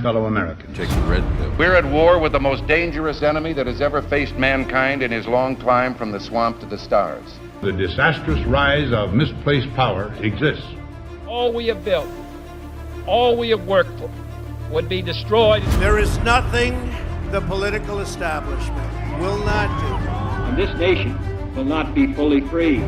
fellow Americans. Take the red pill. We're at war with the most dangerous enemy that has ever faced mankind in his long climb from the swamp to the stars. The disastrous rise of misplaced power exists. All we have built, all we have worked for, would be destroyed. There is nothing the political establishment will not do. And this nation will not be fully free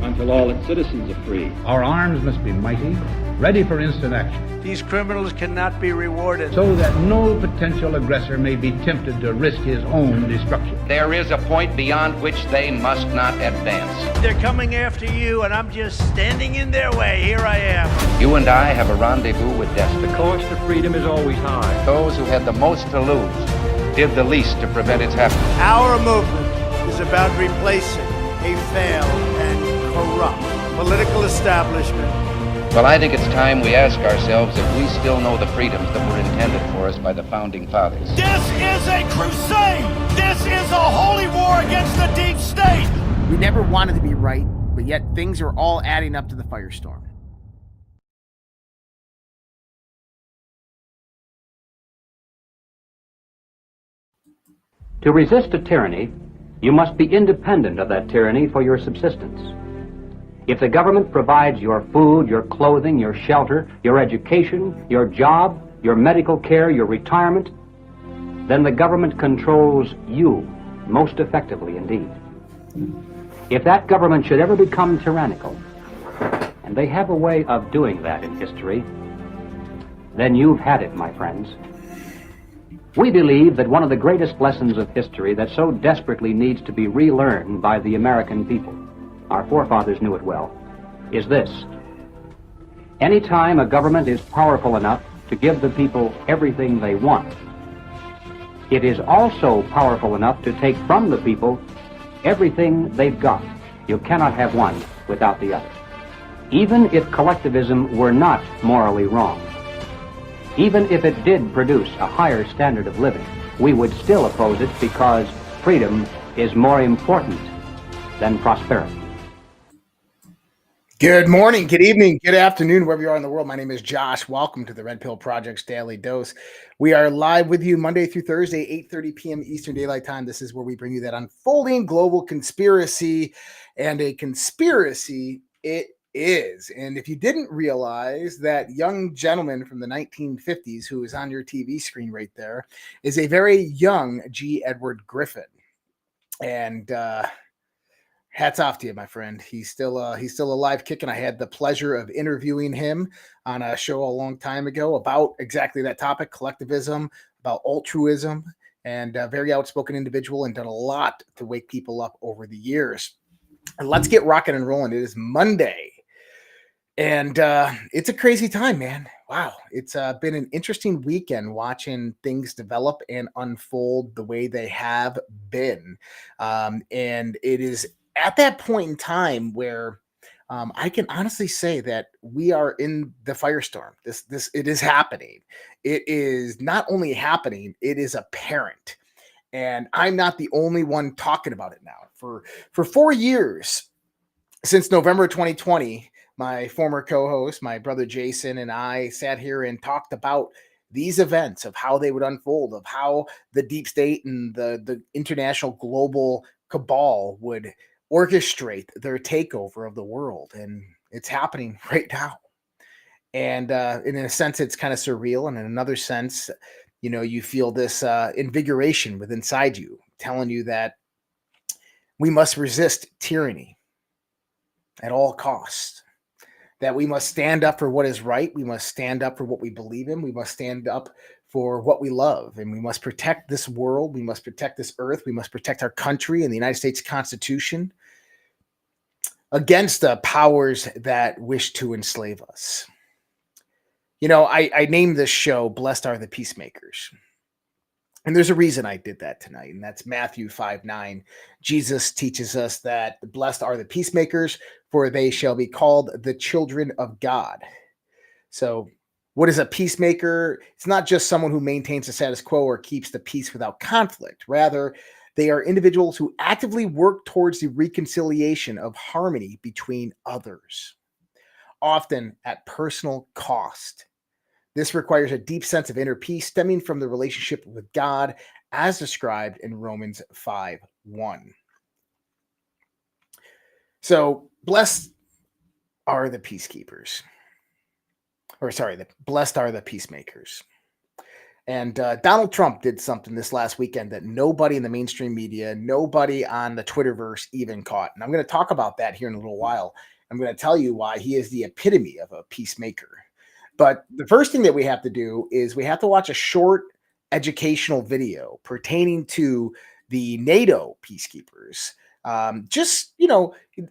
until all its citizens are free. Our arms must be mighty, ready for instant action, These criminals cannot be rewarded. so that no potential aggressor may be tempted to risk his own destruction. There is a point beyond which they must not advance. They're coming after you, and I'm just standing in their way. Here I am. You and I have a rendezvous with destiny. The cost of freedom is always high. Those who had the most to lose did the least to prevent its happening. Our movement is about replacing a failed and corrupt political establishment. Well, I think it's time we ask ourselves if we still know the freedoms that were intended for us by the Founding Fathers. This is a crusade! This is a holy war against the deep state! We never wanted to be right, but yet things are all adding up to the firestorm. To resist a tyranny, you must be independent of that tyranny for your subsistence. If the government provides your food, your clothing, your shelter, your education, your job, your medical care, your retirement, then the government controls you most effectively indeed. If that government should ever become tyrannical, and they have a way of doing that in history, then you've had it, my friends. We believe that one of the greatest lessons of history that so desperately needs to be relearned by the American people, our forefathers knew it well, is this. Any time a government is powerful enough to give the people everything they want, it is also powerful enough to take from the people everything they've got. You cannot have one without the other. Even if collectivism were not morally wrong, even if it did produce a higher standard of living, we would still oppose it because freedom is more important than prosperity. Good morning, good evening, good afternoon, wherever you are in the world. My name is Josh. Welcome to the Red Pill Project's Daily Dose. We are live with you Monday through Thursday, 8:30 p.m. Eastern Daylight Time. This is where we bring you that unfolding global conspiracy, and a conspiracy it is. And if you didn't realize, that young gentleman from the 1950s who is on your TV screen right there is a very young G. Edward Griffin. And hats off to you, my friend. He's still alive, kicking. I had the pleasure of interviewing him on a show a long time ago about exactly that topic, collectivism, about altruism, and a very outspoken individual, and done a lot to wake people up over the years. And let's get rocking and rolling. It is Monday, and it's a crazy time, man. Wow. It's been an interesting weekend watching things develop and unfold the way they have been. And it is at that point in time where I can honestly say that we are in the firestorm. It is happening. It is not only happening, it is apparent. And I'm not the only one talking about it now. For 4 years, since November 2020, my former co-host, my brother Jason, and I sat here and talked about these events, of how they would unfold, of how the deep state and the international global cabal would orchestrate their takeover of the world. And it's happening right now. And in a sense, it's kind of surreal. And in another sense, you know, you feel this invigoration within inside you, telling you that we must resist tyranny at all costs, that we must stand up for what is right. We must stand up for what we believe in. We must stand up for what we love, and we must protect this world. We must protect this earth. We must protect our country and the United States Constitution against the powers that wish to enslave us. You know, I named this show Blessed Are the Peacemakers. And there's a reason I did that tonight, and that's Matthew 5:9. Jesus teaches us that the blessed are the peacemakers, for they shall be called the children of God. So what is a peacemaker? It's not just someone who maintains the status quo or keeps the peace without conflict. Rather, they are individuals who actively work towards the reconciliation of harmony between others, often at personal cost. This requires a deep sense of inner peace stemming from the relationship with God as described in Romans 5:1. So, blessed are the peacekeepers. Blessed are the peacemakers. And Donald Trump did something this last weekend that nobody in the mainstream media, nobody on the Twitterverse even caught. And I'm going to talk about that here in a little while. I'm going to tell you why he is the epitome of a peacemaker. But the first thing that we have to do is we have to watch a short educational video pertaining to the NATO peacekeepers.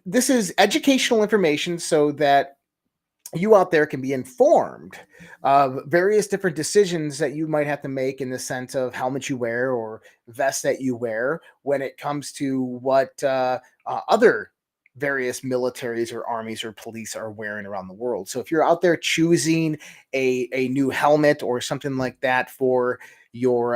This is educational information so that you out there can be informed of various different decisions that you might have to make in the sense of helmet you wear or vest that you wear when it comes to what other various militaries or armies or police are wearing around the world. So if you're out there choosing a new helmet or something like that for your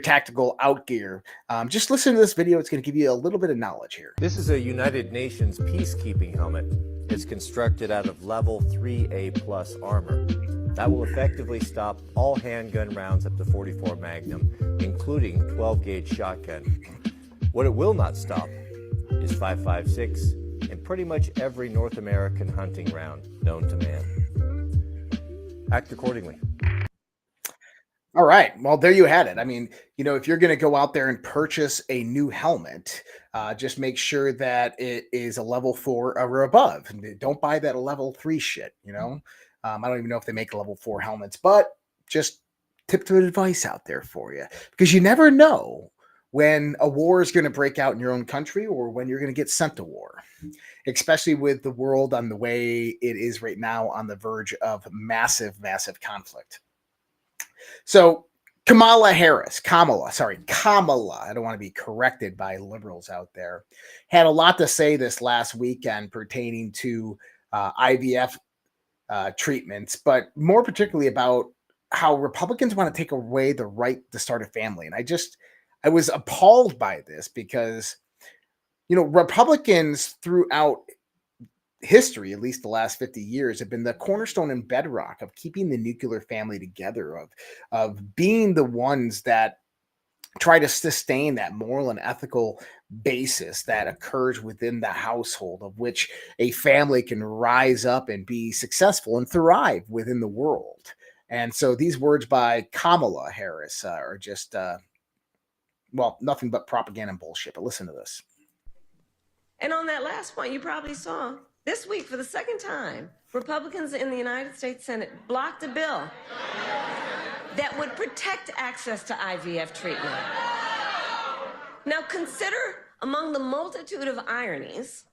tactical outgear, just listen to this video. It's going to give you a little bit of knowledge here. This is a United Nations peacekeeping helmet. It's constructed out of level 3A plus armor. That will effectively stop all handgun rounds up to 44 Magnum, including 12-gauge shotgun. What it will not stop is 5.56 and pretty much every North American hunting round known to man. Act accordingly. All right. Well, there you had it. I mean, if you're going to go out there and purchase a new helmet, just make sure that it is a level 4 or above. Don't buy that level 3 shit. I don't even know if they make level 4 helmets, but just tip of advice out there for you, because you never know when a war is going to break out in your own country or when you're going to get sent to war, especially with the world on the way it is right now on the verge of massive, massive conflict. So Kamala, I don't want to be corrected by liberals out there, had a lot to say this last weekend pertaining to IVF treatments, but more particularly about how Republicans want to take away the right to start a family. And I was appalled by this because, Republicans throughout history, at least the last 50 years, have been the cornerstone and bedrock of keeping the nuclear family together, of being the ones that try to sustain that moral and ethical basis that occurs within the household, of which a family can rise up and be successful and thrive within the world. And so these words by Kamala Harris are just, nothing but propaganda and bullshit. But listen to this. And on that last point, you probably saw this week, for the second time, Republicans in the United States Senate blocked a bill that would protect access to IVF treatment. Now consider, among the multitude of ironies,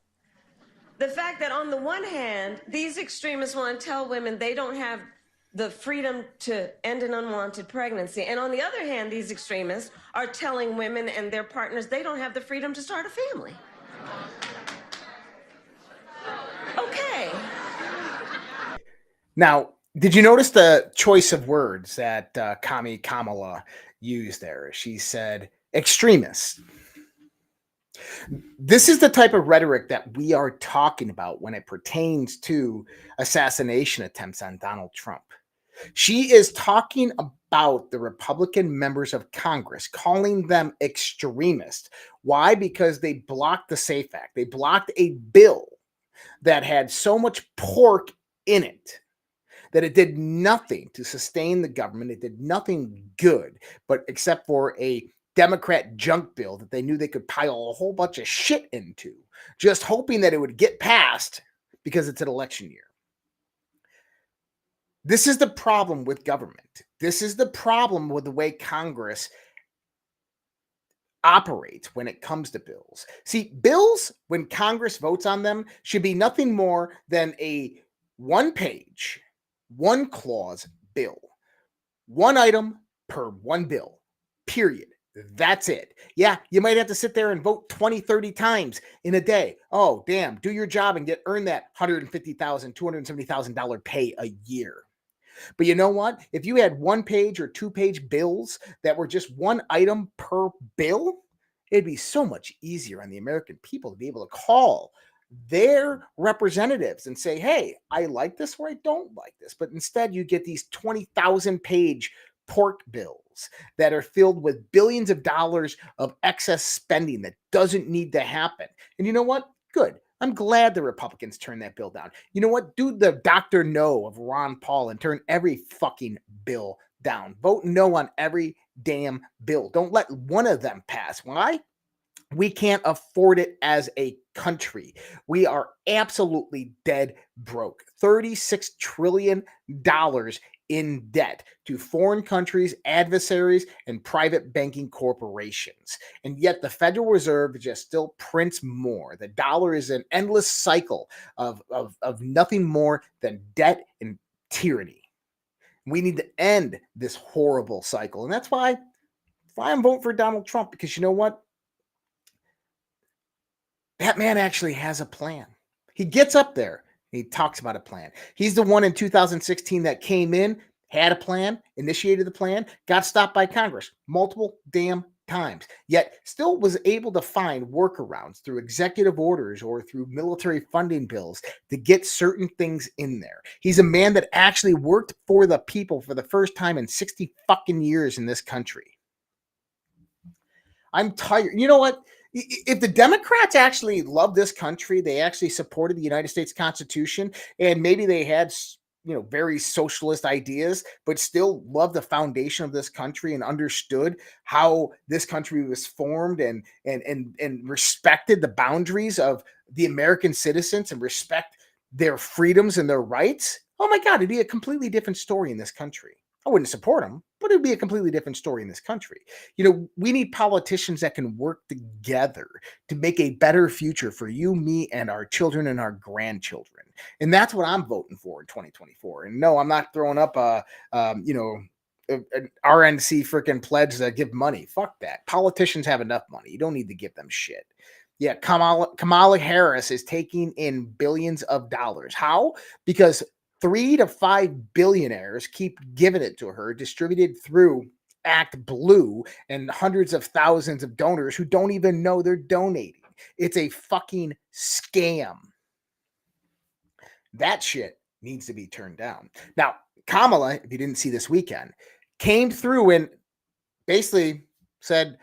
the fact that on the one hand, these extremists want to tell women they don't have the freedom to end an unwanted pregnancy. And on the other hand, these extremists are telling women and their partners they don't have the freedom to start a family. Okay. Now, did you notice the choice of words that Kamala used there? She said extremists. This is the type of rhetoric that we are talking about when it pertains to assassination attempts on Donald Trump. She is talking about the Republican members of Congress, calling them extremists. Why? Because they blocked the SAFE Act. They blocked a bill that had so much pork in it that it did nothing to sustain the government. It did nothing good, but except for a Democrat junk bill that they knew they could pile a whole bunch of shit into, just hoping that it would get passed because it's an election year. This is the problem with government. This is the problem with the way Congress operates when it comes to bills. See, bills, when Congress votes on them, should be nothing more than a one-page, one-clause bill. One item per one bill, period. That's it. Yeah, you might have to sit there and vote 20, 30 times in a day. Oh, damn, do your job and earn that $150,000, $270,000 pay a year. But you know what? If you had one-page or two-page bills that were just one item per bill, it'd be so much easier on the American people to be able to call their representatives and say, hey, I like this or I don't like this. But instead, you get these 20,000 page pork bills that are filled with billions of dollars of excess spending that doesn't need to happen. And you know what? Good. I'm glad the Republicans turned that bill down. You know what? Do the Dr. No of Ron Paul and turn every fucking bill down. Vote no on every damn bill. Don't let one of them pass. Why? We can't afford it as a country. We are absolutely dead broke. $36 trillion in debt to foreign countries, adversaries, and private banking corporations. And yet the Federal Reserve just still prints more. The dollar is an endless cycle of nothing more than debt and tyranny. We need to end this horrible cycle. And that's why I'm voting for Donald Trump, because you know what? That man actually has a plan. He gets up there. He talks about a plan. He's the one in 2016 that came in, had a plan, initiated the plan, got stopped by Congress multiple damn times, yet still was able to find workarounds through executive orders or through military funding bills to get certain things in there. He's a man that actually worked for the people for the first time in 60 fucking years in this country. I'm tired. You know what? If the Democrats actually love this country, they actually supported the United States Constitution, and maybe they had, very socialist ideas, but still loved the foundation of this country and understood how this country was formed and respected the boundaries of the American citizens and respect their freedoms and their rights. Oh my God, it'd be a completely different story in this country. I wouldn't support them, but it'd be a completely different story in this country. We need politicians that can work together to make a better future for you, me, and our children and our grandchildren. And that's what I'm voting for in 2024. And no, I'm not throwing up an RNC freaking pledge that give money. Fuck that. Politicians have enough money. You don't need to give them shit. Yeah, Kamala Harris is taking in billions of dollars. How? Because 3 to 5 billionaires keep giving it to her, distributed through Act Blue and hundreds of thousands of donors who don't even know they're donating. It's a fucking scam. That shit needs to be turned down. Now, Kamala, if you didn't see this weekend, came through and basically said,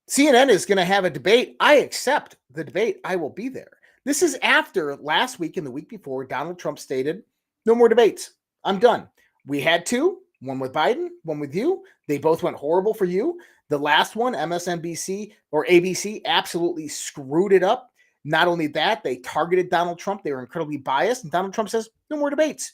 CNN is going to have a debate. I accept the debate. I will be there. This is after last week and the week before, Donald Trump stated, no more debates. I'm done. We had two, one with Biden, one with you. They both went horrible for you. The last one, MSNBC or ABC, absolutely screwed it up. Not only that, they targeted Donald Trump. They were incredibly biased. And Donald Trump says, no more debates.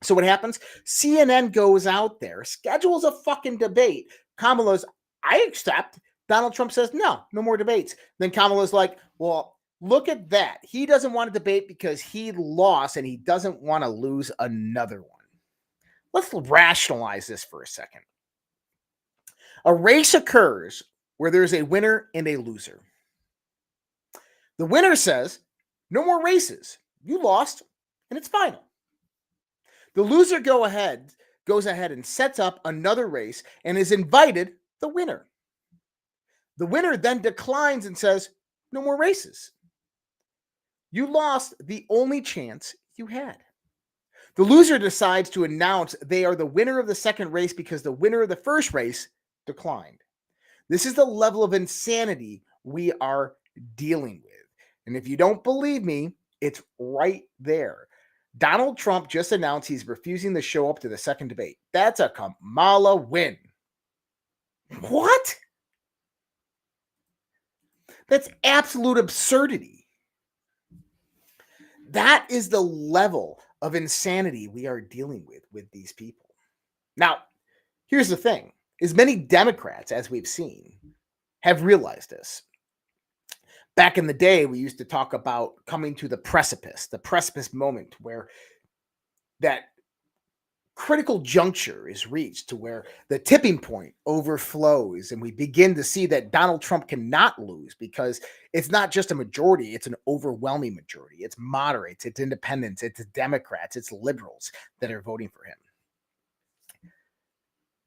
So what happens? CNN goes out there, schedules a fucking debate. Kamala's, I accept. Donald Trump says, no more debates. Then Kamala's like, well, look at that. He doesn't want to debate because he lost and he doesn't want to lose another one. Let's rationalize this for a second. A race occurs where there's a winner and a loser. The winner says, no more races. You lost and it's final. The loser goes ahead and sets up another race and is invited the winner. The winner then declines and says, no more races. You lost the only chance you had. The loser decides to announce they are the winner of the second race because the winner of the first race declined. This is the level of insanity we are dealing with. And if you don't believe me, it's right there. Donald Trump just announced he's refusing to show up to the second debate. That's a Kamala win. What? That's absolute absurdity. That is the level of insanity we are dealing with these people. Now, here's the thing. As many Democrats, as we've seen, have realized this. Back in the day, we used to talk about coming to the precipice moment where that critical juncture is reached to where the tipping point overflows and we begin to see that Donald Trump cannot lose because it's not just a majority, it's an overwhelming majority. It's moderates, it's independents, it's Democrats, it's liberals that are voting for him.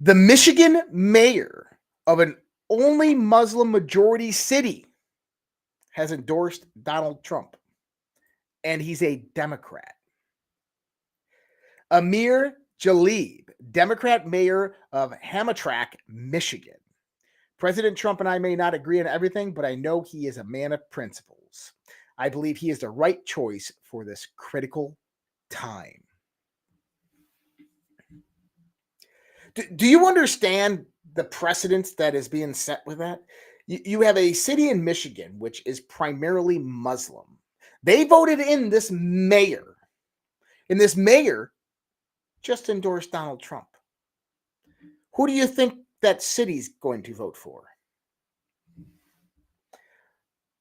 The Michigan mayor of an only Muslim majority city has endorsed Donald Trump, and he's a Democrat. Amir Jalib, Democrat mayor of Hamtramck, Michigan. President Trump and I may not agree on everything, but I know he is a man of principles. I believe he is the right choice for this critical time. Do you understand the precedence that is being set with that? You have a city in Michigan, which is primarily Muslim. They voted in this mayor, and this mayor just endorsed Donald Trump. Who do you think that city's going to vote for?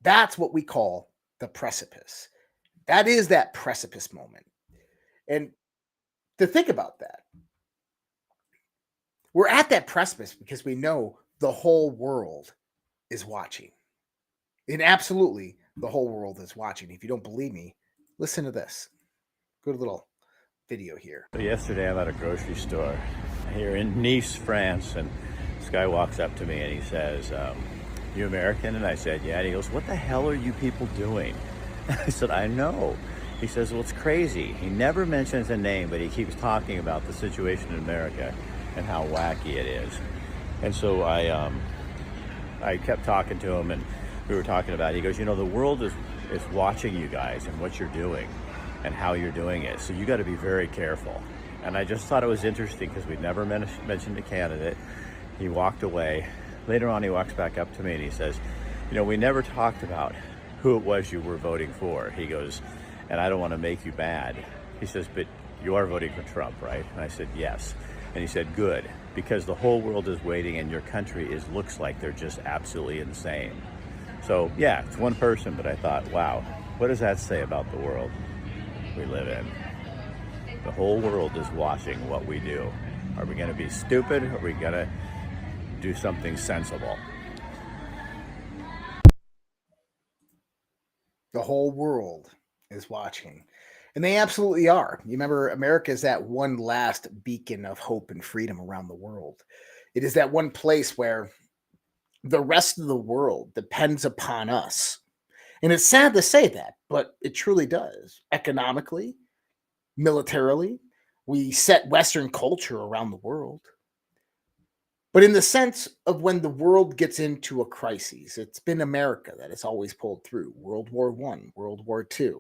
That's what we call the precipice. That is that precipice moment. And to think about that, we're at that precipice because we know the whole world is watching. And absolutely, the whole world is watching. If you don't believe me, listen to this. Good little video here. Yesterday, I'm at a grocery store here in Nice, France, and this guy walks up to me and he says, "You American?" And I said, "Yeah." And he goes, "What the hell are you people doing?" I said, "I know." He says, "Well, it's crazy." He never mentions a name, but he keeps talking about the situation in America and how wacky it is. And so I kept talking to him, and we were talking about it. He goes, "You know, the world is watching you guys and what you're doing and how you're doing it. So you got to be very careful." And I just thought it was interesting because we'd never mentioned a candidate. He walked away. Later on, he walks back up to me and he says, "You know, we never talked about who it was you were voting for." He goes, "And I don't want to make you mad." He says, "But you are voting for Trump, right?" And I said, "Yes." And he said, "Good, because the whole world is waiting and your country looks like they're just absolutely insane." So yeah, it's one person, but I thought, wow, what does that say about the world we live in? The whole world is watching what we do. Are we going to be stupid? Or are we going to do something sensible? The whole world is watching. And they absolutely are. You remember, America is that one last beacon of hope and freedom around the world. It is that one place where the rest of the world depends upon us. And it's sad to say that, but it truly does. Economically, militarily, we set Western culture around the world. But in the sense of when the world gets into a crisis, it's been America that has always pulled through. World War I, World War II.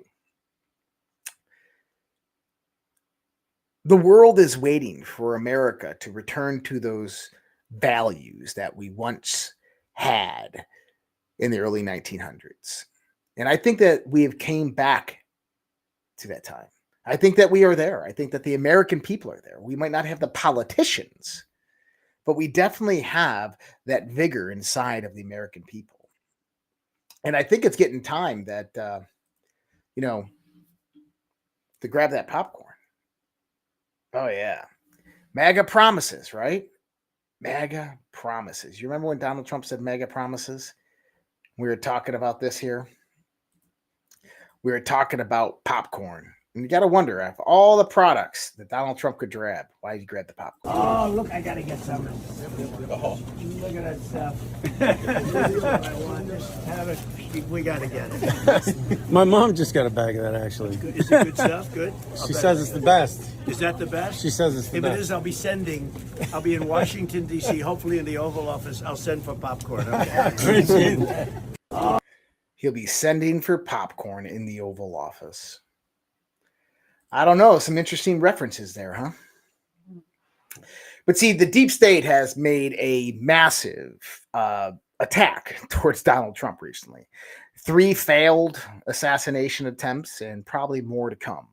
The world is waiting for America to return to those values that we once had in the early 1900s. And I think that we have came back to that time. I think that we are there. I think that the American people are there. We might not have the politicians, but we definitely have that vigor inside of the American people. And I think it's getting time that, to grab that popcorn. Oh, yeah. MAGA promises, right? MAGA promises. You remember when Donald Trump said MAGA promises? We were talking about this here. We were talking about popcorn. And you got to wonder, if all the products that Donald Trump could grab, why did he grab the popcorn? Oh, look, I got to get some. Oh. Look at that stuff. I want. Just have it. We got to get it. My mom just got a bag of that, actually. Is it good stuff? Good? She says it's the best. Is that the best? She says it's the best. If it is, I'll be in Washington, D.C., hopefully in the Oval Office. I'll send for popcorn. Okay. Appreciate that. He'll be sending for popcorn in the Oval Office. I don't know. Some interesting references there, huh? But see, the deep state has made a massive attack towards Donald Trump recently. 3 failed assassination attempts and probably more to come.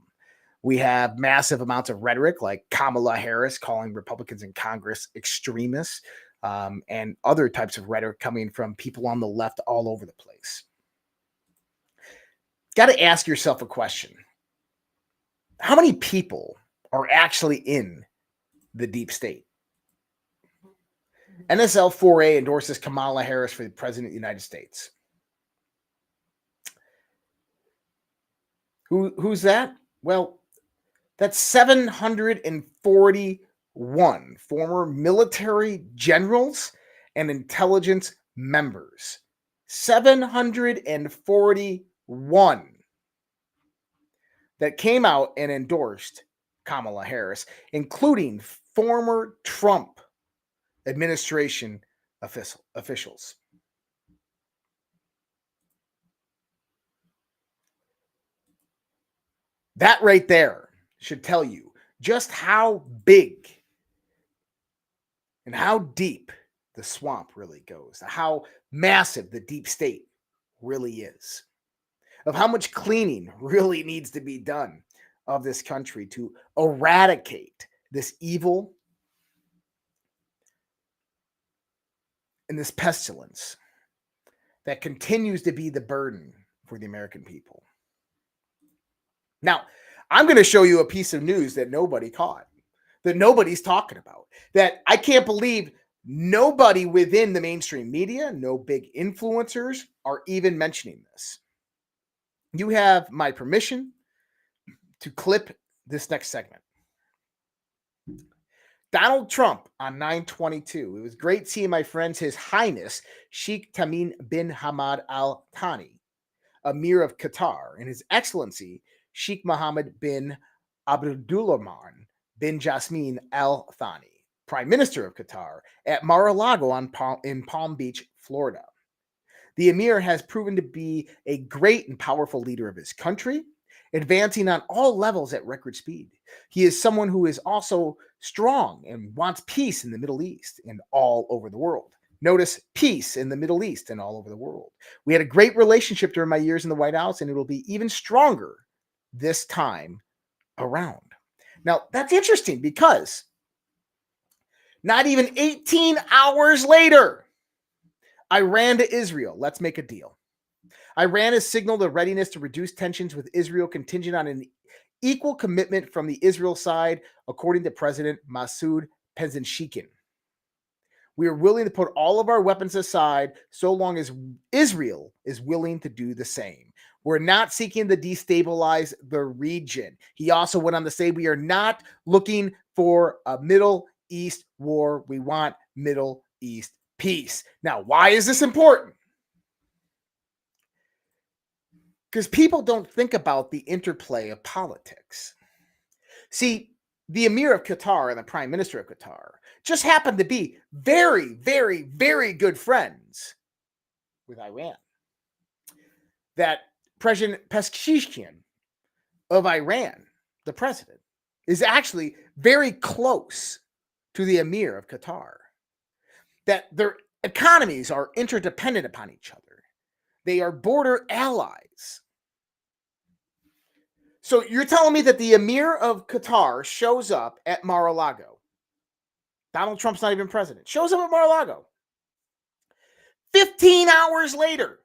We have massive amounts of rhetoric like Kamala Harris calling Republicans in Congress extremists and other types of rhetoric coming from people on the left all over the place. Got to ask yourself a question. How many people are actually in the deep state? NSL-4A endorses Kamala Harris for the President of the United States. Who's that? Well, that's 741 former military generals and intelligence members. 741 that came out and endorsed Kamala Harris, including former Trump administration officials. That right there should tell you just how big and how deep the swamp really goes, how massive the deep state really is, of how much cleaning really needs to be done of this country to eradicate this evil and this pestilence that continues to be the burden for the American people. Now, I'm going to show you a piece of news that nobody caught, that nobody's talking about, that I can't believe nobody within the mainstream media, no big influencers are even mentioning this. You have my permission to clip this next segment. Donald Trump on 9/22. It was great seeing my friends, His Highness Sheikh Tamim bin Hamad Al Thani, Emir of Qatar, and His Excellency Sheikh Mohammed bin Abdulrahman bin Jasmine Al Thani, Prime Minister of Qatar, at Mar-a-Lago in Palm Beach, Florida. The Emir has proven to be a great and powerful leader of his country, advancing on all levels at record speed. He is someone who is also strong and wants peace in the Middle East and all over the world. Notice peace in the Middle East and all over the world. We had a great relationship during my years in the White House, and it will be even stronger this time around. Now, that's interesting because not even 18 hours later, Iran to Israel. Let's make a deal. Iran has signaled a readiness to reduce tensions with Israel contingent on an equal commitment from the Israel side, according to President Masoud Pezeshkian. We are willing to put all of our weapons aside so long as Israel is willing to do the same. We're not seeking to destabilize the region. He also went on to say we are not looking for a Middle East war. We want Middle East peace. Now, why is this important? Because people don't think about the interplay of politics. See, the Emir of Qatar and the Prime Minister of Qatar just happen to be very, very, very good friends with Iran. That President Pezeshkian of Iran, the president, is actually very close to the Emir of Qatar. That their economies are interdependent upon each other. They are border allies. So you're telling me that the Emir of Qatar shows up at Mar-a-Lago. Donald Trump's not even president. Shows up at Mar-a-Lago. 15 hours later,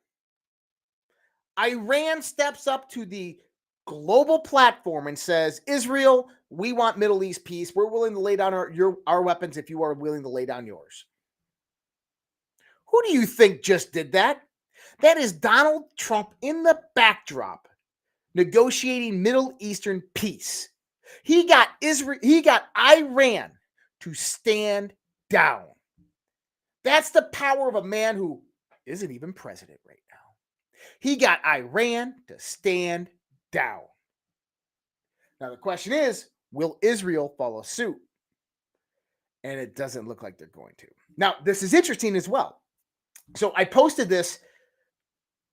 Iran steps up to the global platform and says, Israel, we want Middle East peace. We're willing to lay down our weapons if you are willing to lay down yours. Who do you think just did that? That is Donald Trump in the backdrop negotiating Middle Eastern peace. He got Iran to stand down. That's the power of a man who isn't even president right now. He got Iran to stand down. Now the question is, will Israel follow suit? And it doesn't look like they're going to. Now, this is interesting as well. So I posted this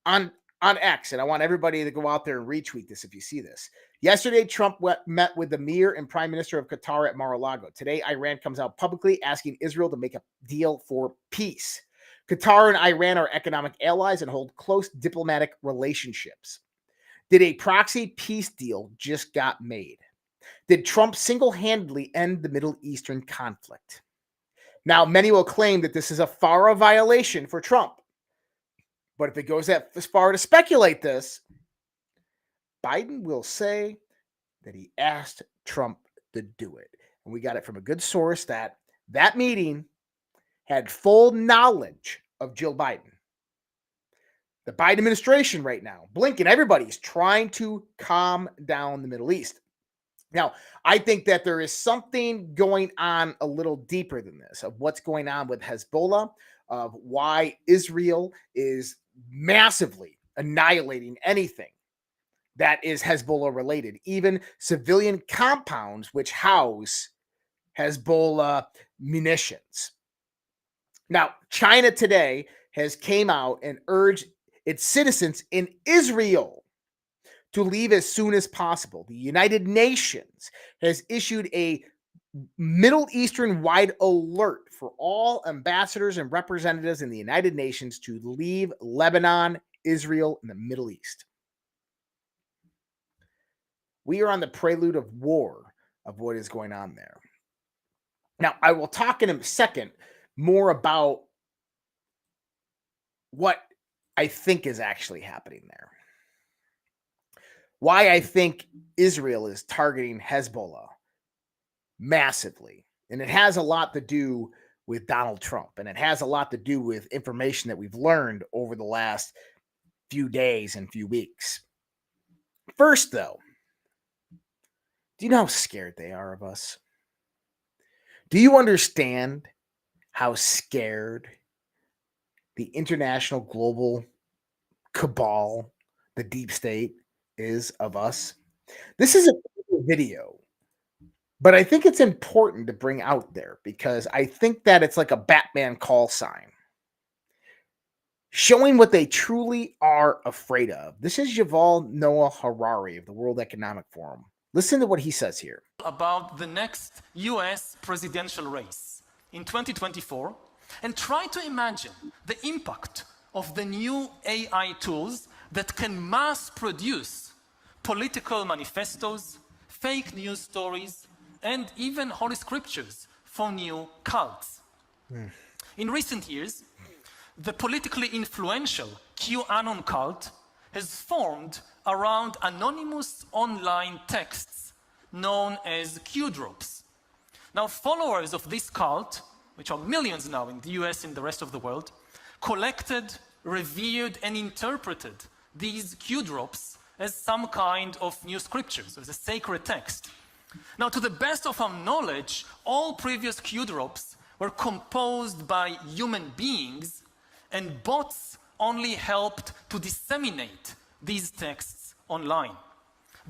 on X, and I want everybody to go out there and retweet this if you see this. Yesterday, Trump met with the Emir and Prime Minister of Qatar at Mar-a-Lago. Today, Iran comes out publicly asking Israel to make a deal for peace. Qatar and Iran are economic allies and hold close diplomatic relationships. Did a proxy peace deal just got made? Did Trump single-handedly end the Middle Eastern conflict? Now, many will claim that this is a FARA violation for Trump. But if it goes as far to speculate this, Biden will say that he asked Trump to do it. And we got it from a good source that meeting had full knowledge of Jill Biden. The Biden administration right now, Blinken, everybody's trying to calm down the Middle East. Now, I think that there is something going on a little deeper than this, of what's going on with Hezbollah, of why Israel is massively annihilating anything that is Hezbollah related, even civilian compounds which house Hezbollah munitions. Now, China today has came out and urged its citizens in Israel to leave as soon as possible. The United Nations has issued a Middle Eastern-wide alert for all ambassadors and representatives in the United Nations to leave Lebanon, Israel, and the Middle East. We are on the prelude of war of what is going on there. Now, I will talk in a second more about what I think is actually happening there. Why I think Israel is targeting Hezbollah massively. And it has a lot to do with Donald Trump. And it has a lot to do with information that we've learned over the last few days and few weeks. First, though, do you know how scared they are of us? Do you understand how scared the international global cabal, the deep state, is of us? This is a video, but I think it's important to bring out there because I think that it's like a Batman call sign, showing what they truly are afraid of. This is Yuval Noah Harari of the World Economic Forum. Listen to what he says here. About the next US presidential race in 2024 and try to imagine the impact of the new AI tools that can mass produce political manifestos, fake news stories, and even holy scriptures for new cults. In recent years, the politically influential QAnon cult has formed around anonymous online texts known as Q-drops. Now, followers of this cult, which are millions now in the US and the rest of the world, collected, revered, and interpreted these Q-drops as some kind of new scriptures, as a sacred text. Now, to the best of our knowledge, all previous Q-drops were composed by human beings, and bots only helped to disseminate these texts online.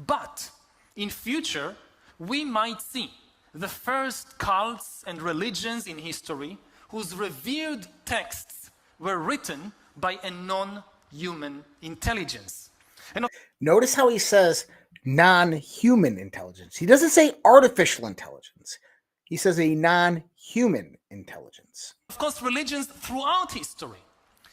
But in future, we might see the first cults and religions in history whose revered texts were written by a non-human intelligence. And notice how he says non-human intelligence. He doesn't say artificial intelligence. He says a non-human intelligence. Of course, religions throughout history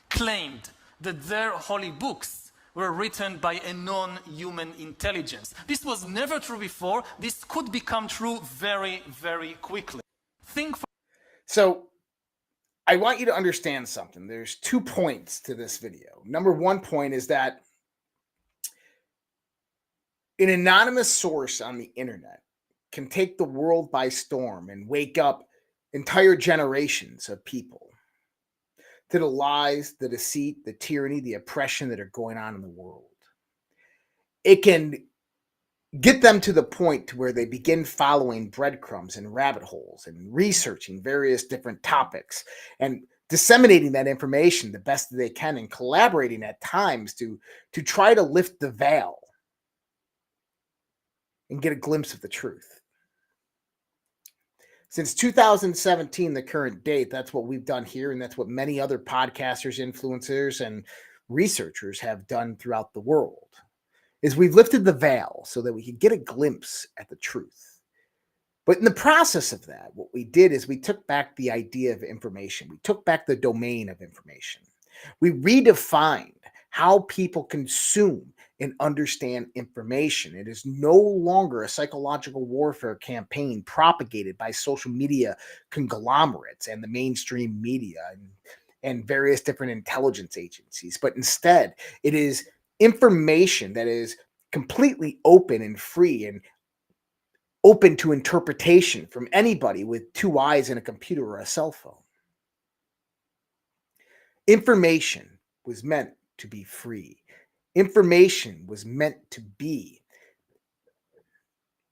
claimed that their holy books were written by a non-human intelligence. This was never true before. This could become true very, very quickly. So I want you to understand something. There's 2 points to this video. Number 1 point is that an anonymous source on the internet can take the world by storm and wake up entire generations of people to the lies, the deceit, the tyranny, the oppression that are going on in the world. It can get them to the point to where they begin following breadcrumbs and rabbit holes and researching various different topics and disseminating that information the best that they can and collaborating at times to try to lift the veil and get a glimpse of the truth. Since 2017, the current date, that's what we've done here, and that's what many other podcasters, influencers, and researchers have done throughout the world, is we've lifted the veil so that we could get a glimpse at the truth. But in the process of that, what we did is we took back the idea of information. We took back the domain of information. We redefined how people consume and understand information. It is no longer a psychological warfare campaign propagated by social media conglomerates and the mainstream media and various different intelligence agencies, but instead it is information that is completely open and free and open to interpretation from anybody with 2 eyes and a computer or a cell phone. Information was meant to be free. Information was meant to be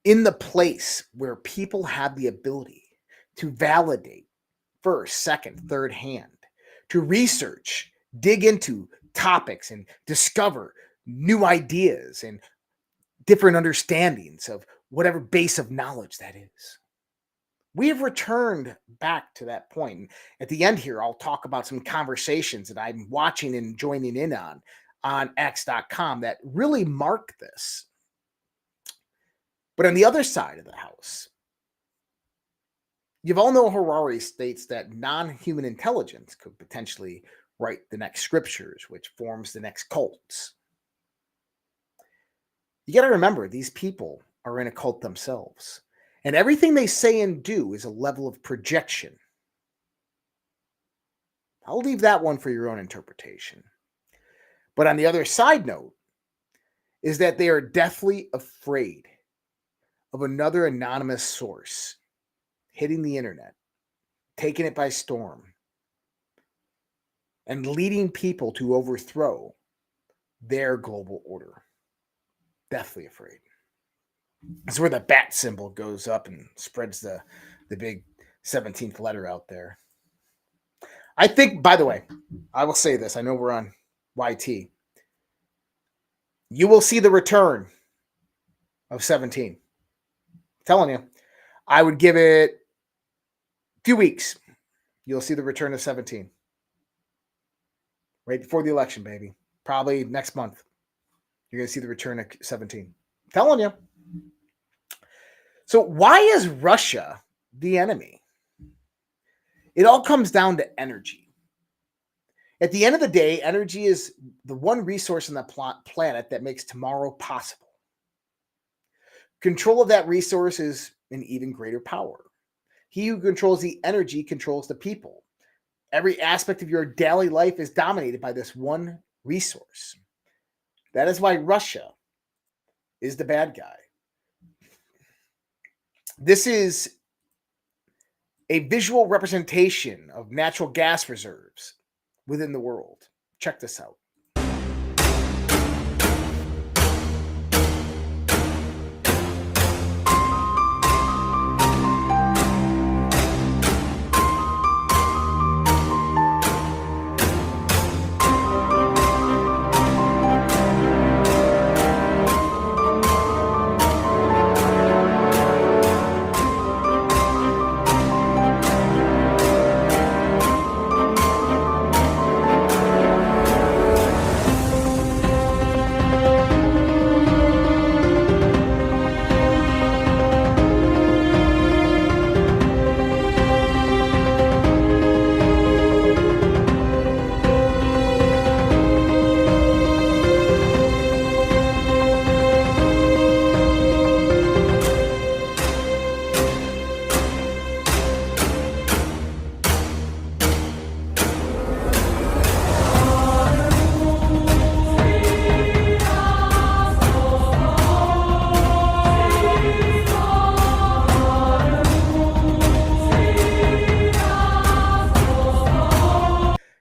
in the place where people have the ability to validate first, second, third hand, to research, dig into topics and discover new ideas and different understandings of whatever base of knowledge that is. We have returned back to that point. At the end here, I'll talk about some conversations that I'm watching and joining in on X.com that really mark this. But on the other side of the house, you've all know Harari states that non-human intelligence could potentially write the next scriptures, which forms the next cults. You got to remember, these people are in a cult themselves. And everything they say and do is a level of projection. I'll leave that one for your own interpretation. But on the other side note is that they are deathly afraid of another anonymous source hitting the internet, taking it by storm, and leading people to overthrow their global order. Deathly afraid. It's where the bat symbol goes up and spreads the big 17th letter out there. I think, by the way, I will say this. I know we're on YT. You will see the return of 17. I'm telling you, I would give it a few weeks. You'll see the return of 17. Right before the election, baby. Probably next month. You're going to see the return of 17. I'm telling you. So why is Russia the enemy? It all comes down to energy. At the end of the day, energy is the one resource on the planet that makes tomorrow possible. Control of that resource is an even greater power. He who controls the energy controls the people. Every aspect of your daily life is dominated by this one resource. That is why Russia is the bad guy. This is a visual representation of natural gas reserves within the world. Check this out.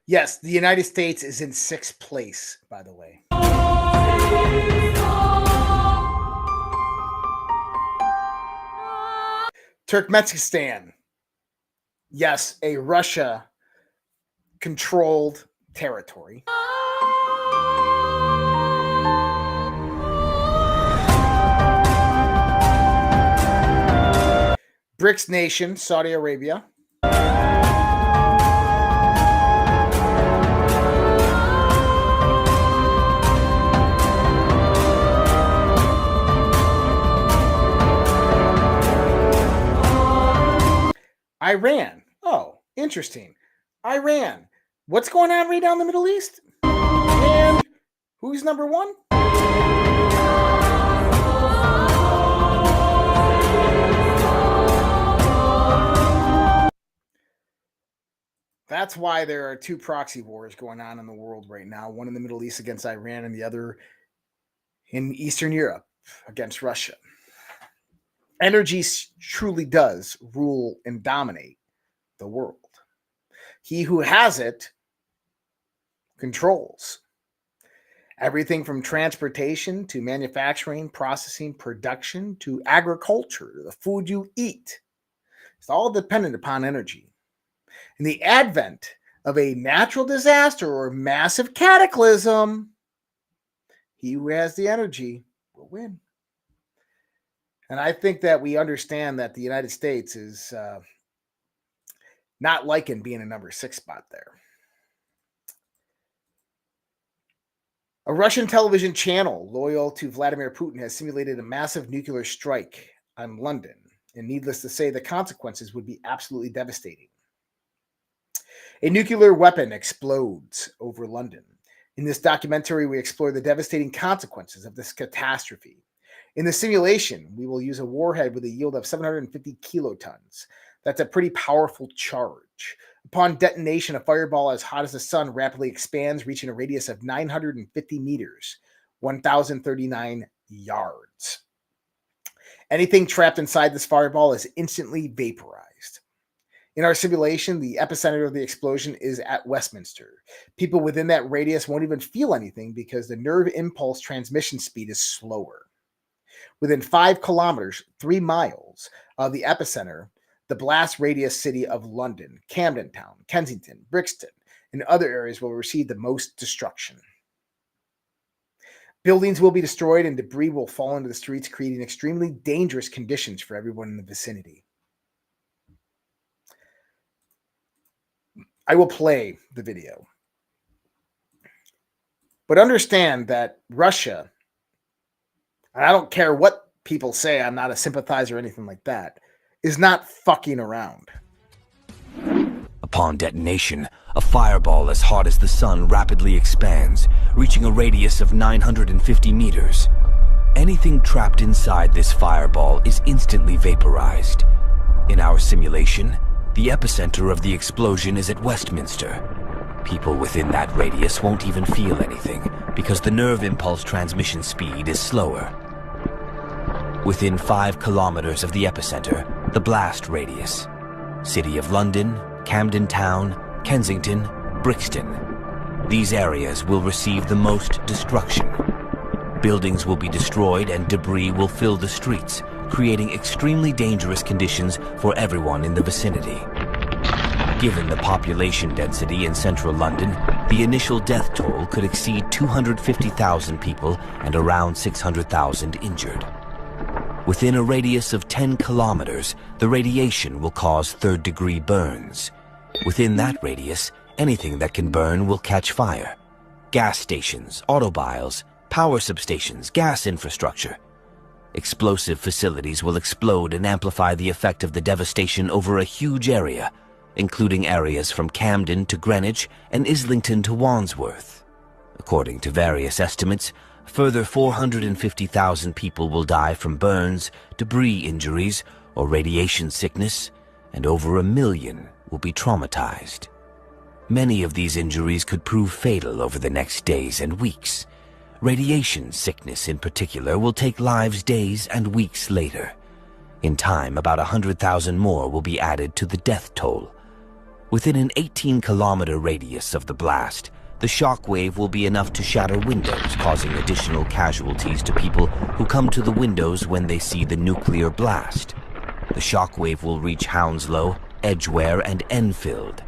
Yes, the United States is in 6th place, by the way. Turkmenistan. Yes, a Russia-controlled territory. BRICS nation, Saudi Arabia. Iran. Oh, interesting. Iran. What's going on right now in the Middle East? And who's number one? That's why there are two proxy wars going on in the world right now. One in the Middle East against Iran and the other in Eastern Europe against Russia. Energy truly does rule and dominate the world. He who has it controls. Everything from transportation to manufacturing, processing, production to agriculture, the food you eat. It's all dependent upon energy. In the advent of a natural disaster or massive cataclysm, he who has the energy will win. And I think that we understand that the United States is not liking being a number 6 spot there. A Russian television channel loyal to Vladimir Putin has simulated a massive nuclear strike on London. And needless to say, the consequences would be absolutely devastating. A nuclear weapon explodes over London. In this documentary, we explore the devastating consequences of this catastrophe. In the simulation, we will use a warhead with a yield of 750 kilotons. That's a pretty powerful charge. Upon detonation, a fireball as hot as the sun rapidly expands, reaching a radius of 950 meters, 1,039 yards. Anything trapped inside this fireball is instantly vaporized. In our simulation, the epicenter of the explosion is at Westminster. People within that radius won't even feel anything because the nerve impulse transmission speed is slower. Within 5 kilometers, 3 miles of the epicenter, the blast radius city of London, Camden Town, Kensington, Brixton, and other areas will receive the most destruction. Buildings will be destroyed and debris will fall into the streets, creating extremely dangerous conditions for everyone in the vicinity. I will play the video. But understand that Russia, and I don't care what people say, I'm not a sympathizer or anything like that, is not fucking around. Upon detonation, a fireball as hot as the sun rapidly expands, reaching a radius of 950 meters. Anything trapped inside this fireball is instantly vaporized. In our simulation, the epicenter of the explosion is at Westminster. People within that radius won't even feel anything because the nerve impulse transmission speed is slower. Within 5 kilometers of the epicenter, the blast radius. City of London, Camden Town, Kensington, Brixton. These areas will receive the most destruction. Buildings will be destroyed and debris will fill the streets, creating extremely dangerous conditions for everyone in the vicinity. Given the population density in central London, the initial death toll could exceed 250,000 people and around 600,000 injured. Within a radius of 10 kilometers, the radiation will cause third-degree burns. Within that radius, anything that can burn will catch fire. Gas stations, automobiles, power substations, gas infrastructure. Explosive facilities will explode and amplify the effect of the devastation over a huge area, including areas from Camden to Greenwich and Islington to Wandsworth. According to various estimates, a further 450,000 people will die from burns, debris injuries, or radiation sickness, and over 1 million will be traumatized. Many of these injuries could prove fatal over the next days and weeks. Radiation sickness in particular will take lives days and weeks later. In time, about 100,000 more will be added to the death toll. Within an 18-kilometer radius of the blast, the shock wave will be enough to shatter windows, causing additional casualties to people who come to the windows when they see the nuclear blast. The shock wave will reach Hounslow, Edgware, and Enfield.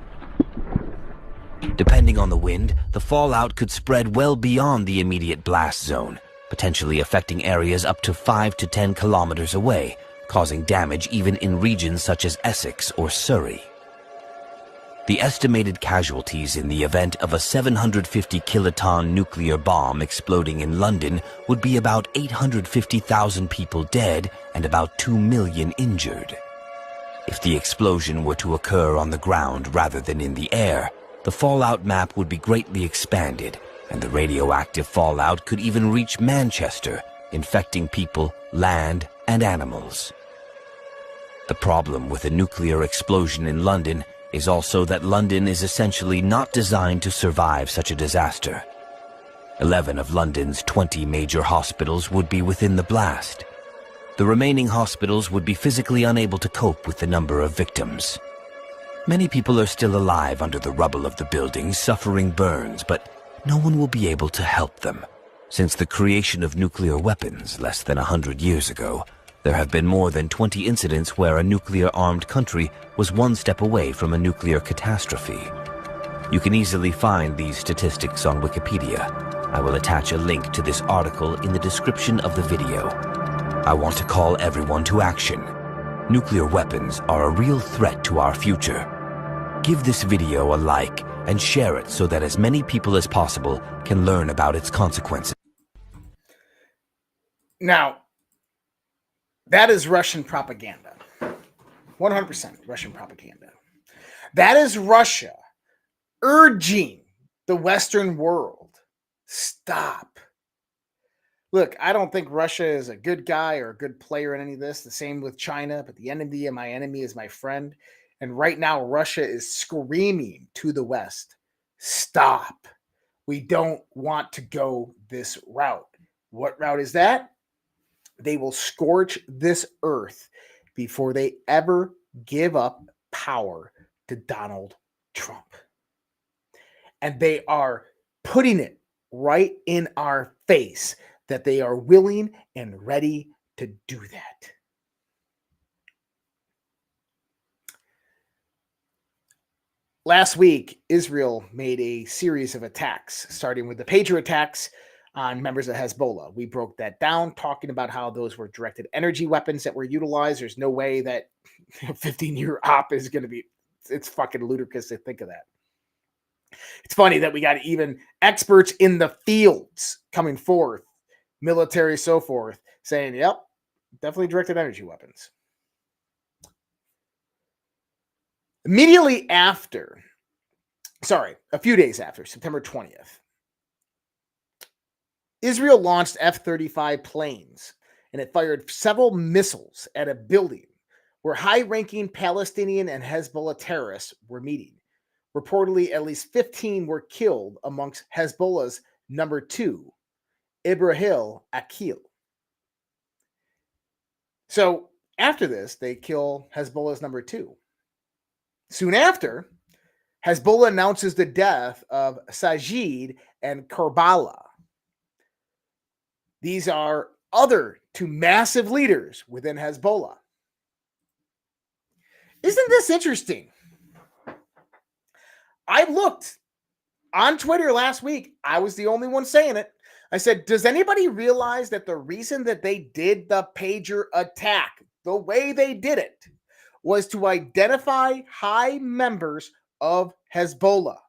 Depending on the wind, the fallout could spread well beyond the immediate blast zone, potentially affecting areas up to 5 to 10 kilometers away, causing damage even in regions such as Essex or Surrey. The estimated casualties in the event of a 750 kiloton nuclear bomb exploding in London would be about 850,000 people dead and about 2 million injured. If the explosion were to occur on the ground rather than in the air, the fallout map would be greatly expanded, and the radioactive fallout could even reach Manchester, infecting people, land, and animals. The problem with a nuclear explosion in London is also that London is essentially not designed to survive such a disaster. 11 of London's 20 major hospitals would be within the blast. The remaining hospitals would be physically unable to cope with the number of victims. Many people are still alive under the rubble of the buildings, suffering burns, but no one will be able to help them. Since the creation of nuclear weapons less than 100 years ago, there have been more than 20 incidents where a nuclear-armed country was one step away from a nuclear catastrophe. You can easily find these statistics on Wikipedia. I will attach a link to this article in the description of the video. I want to call everyone to action. Nuclear weapons are a real threat to our future. Give this video a like and share it so that as many people as possible can learn about its consequences. Now, that is Russian propaganda. 100% Russian propaganda. That is Russia urging the Western world, stop. Look, I don't think Russia is a good guy or a good player in any of this. The same with China, but the enemy of my enemy is my friend. And right now, Russia is screaming to the West, stop. We don't want to go this route. What route is that? They will scorch this earth before they ever give up power to Donald Trump. And they are putting it right in our face that they are willing and ready to do that. Last week, Israel made a series of attacks, starting with the Patriot attacks on members of Hezbollah. We broke that down, talking about how those were directed energy weapons that were utilized. There's no way that a 15-year op is going to be, it's fucking ludicrous to think of that. It's funny that we got even experts in the fields coming forth, military, so forth, saying, yep, definitely directed energy weapons. Immediately after, a few days after, September 20th, Israel launched F-35 planes, and it fired several missiles at a building where high-ranking Palestinian and Hezbollah terrorists were meeting. Reportedly, at least 15 were killed amongst Hezbollah's number 2, Ibrahim Akil. So after this, they kill Hezbollah's number 2. Soon after, Hezbollah announces the death of Sajid and Karbala. These are other 2 massive leaders within Hezbollah. Isn't this interesting? I looked on Twitter last week. I was the only one saying it. I said, does anybody realize that the reason that they did the pager attack, the way they did it, was to identify high members of Hezbollah?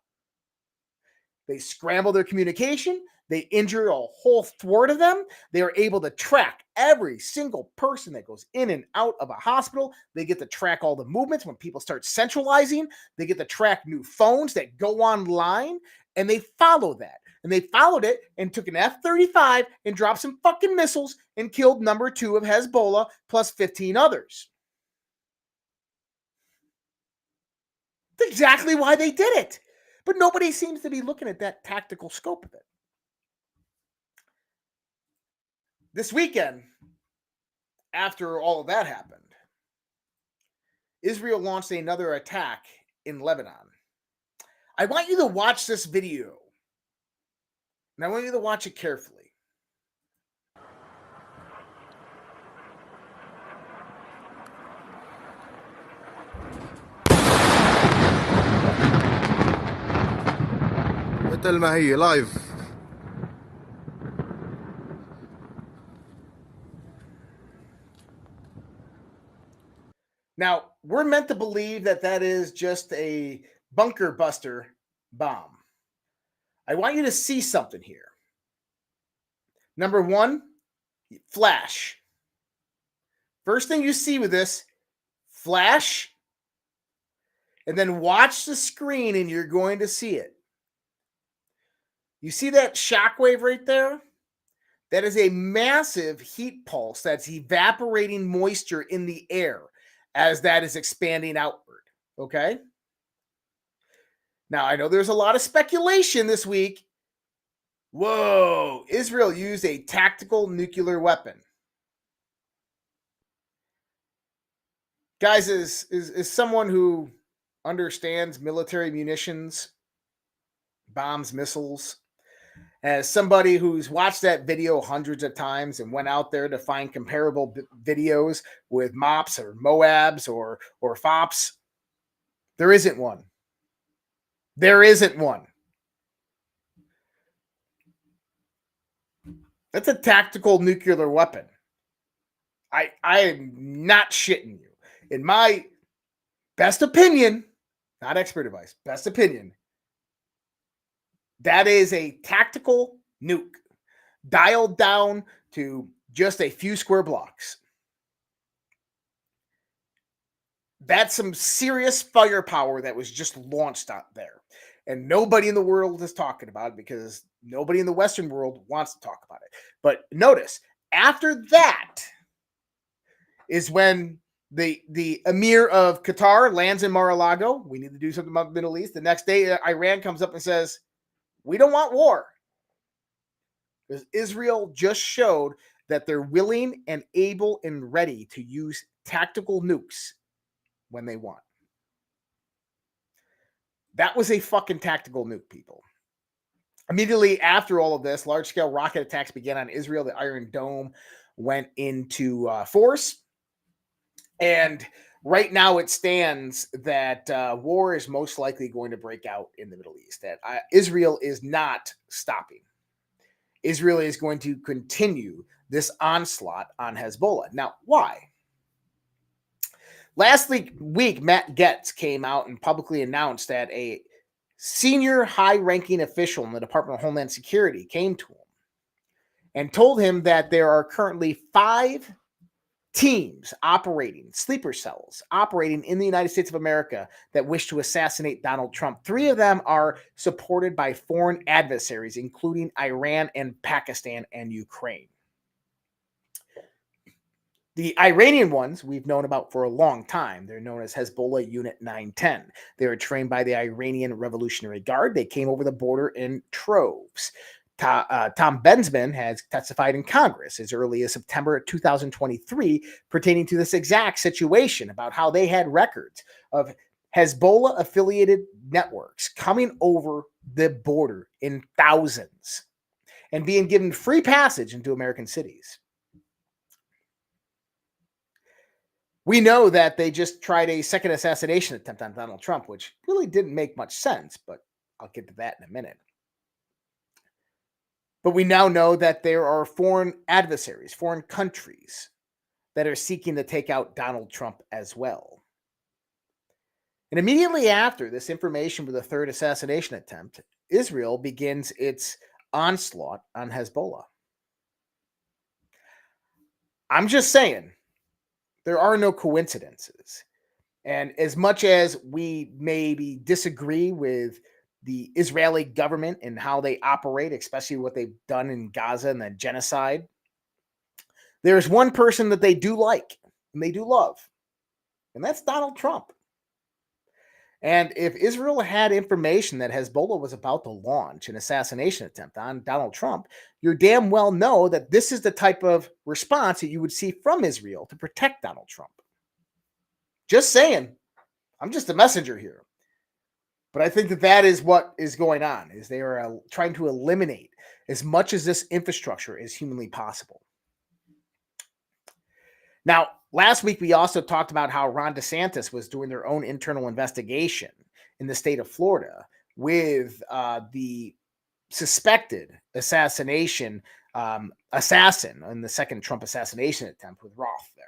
They scrambled their communication. They injured a whole thwart of them. They are able to track every single person that goes in and out of a hospital. They get to track all the movements when people start centralizing. They get to track new phones that go online, and they follow that. And they followed it and took an F-35 and dropped some fucking missiles and killed number 2 of Hezbollah plus 15 others. That's exactly why they did it. But nobody seems to be looking at that tactical scope of it. This weekend, after all of that happened, Israel launched another attack in Lebanon. I want you to watch this video, and I want you to watch it carefully. مثل ما هي لايف. Now, we're meant to believe that that is just a bunker buster bomb. I want you to see something here. Number 1, flash. First thing you see with this, flash, and then watch the screen and you're going to see it. You see that shockwave right there? That is a massive heat pulse that's evaporating moisture in the air as that is expanding outward, okay? Now, I know there's a lot of speculation this week. Whoa, Israel used a tactical nuclear weapon. Guys, is someone who understands military munitions, bombs, missiles, As somebody who's watched that video hundreds of times and went out there to find comparable videos with MOPS or MOABs or FOPs, there isn't one. There isn't one. That's a tactical nuclear weapon. I am not shitting you. In my best opinion, not expert advice, best opinion, that is a tactical nuke dialed down to just a few square blocks. That's some serious firepower that was just launched out there. And nobody in the world is talking about it because nobody in the Western world wants to talk about it. But notice, after that is when the emir of Qatar lands in Mar-a-Lago. We need to do something about the Middle East. The next day, Iran comes up and says, we don't want war. Because Israel just showed that they're willing and able and ready to use tactical nukes when they want. That was a fucking tactical nuke, people. Immediately after all of this, large-scale rocket attacks began on Israel. The Iron Dome went into force. And right now it stands that war is most likely going to break out in the Middle East. That Israel is not stopping. Israel is going to continue this onslaught on Hezbollah. Now, why? Last week, Matt Gaetz came out and publicly announced that a senior high-ranking official in the Department of Homeland Security came to him and told him that there are currently 5 teams operating, sleeper cells operating in the United States of America that wish to assassinate Donald Trump. 3 of them are supported by foreign adversaries, including Iran and Pakistan and Ukraine. The Iranian ones we've known about for a long time. They're known as Hezbollah Unit 910. They were trained by the Iranian Revolutionary Guard. They came over the border in troves. Tom Bensman has testified in Congress as early as September 2023 pertaining to this exact situation about how they had records of Hezbollah-affiliated networks coming over the border in thousands and being given free passage into American cities. We know that they just tried a second assassination attempt on Donald Trump, which really didn't make much sense, but I'll get to that in a minute. But we now know that there are foreign adversaries, foreign countries that are seeking to take out Donald Trump as well. And immediately after this information for the 3rd assassination attempt, Israel begins its onslaught on Hezbollah. I'm just saying, there are no coincidences. And as much as we maybe disagree with the Israeli government and how they operate, especially what they've done in Gaza and the genocide, there's one person that they do like and they do love, and that's Donald Trump. And if Israel had information that Hezbollah was about to launch an assassination attempt on Donald Trump, you damn well know that this is the type of response that you would see from Israel to protect Donald Trump. Just saying. I'm just a messenger here. But I think that that is what is going on, is they are trying to eliminate as much of this infrastructure as humanly possible. Now, last week we also talked about how Ron DeSantis was doing their own internal investigation in the state of Florida with the suspected assassin in the second Trump assassination attempt with Roth there.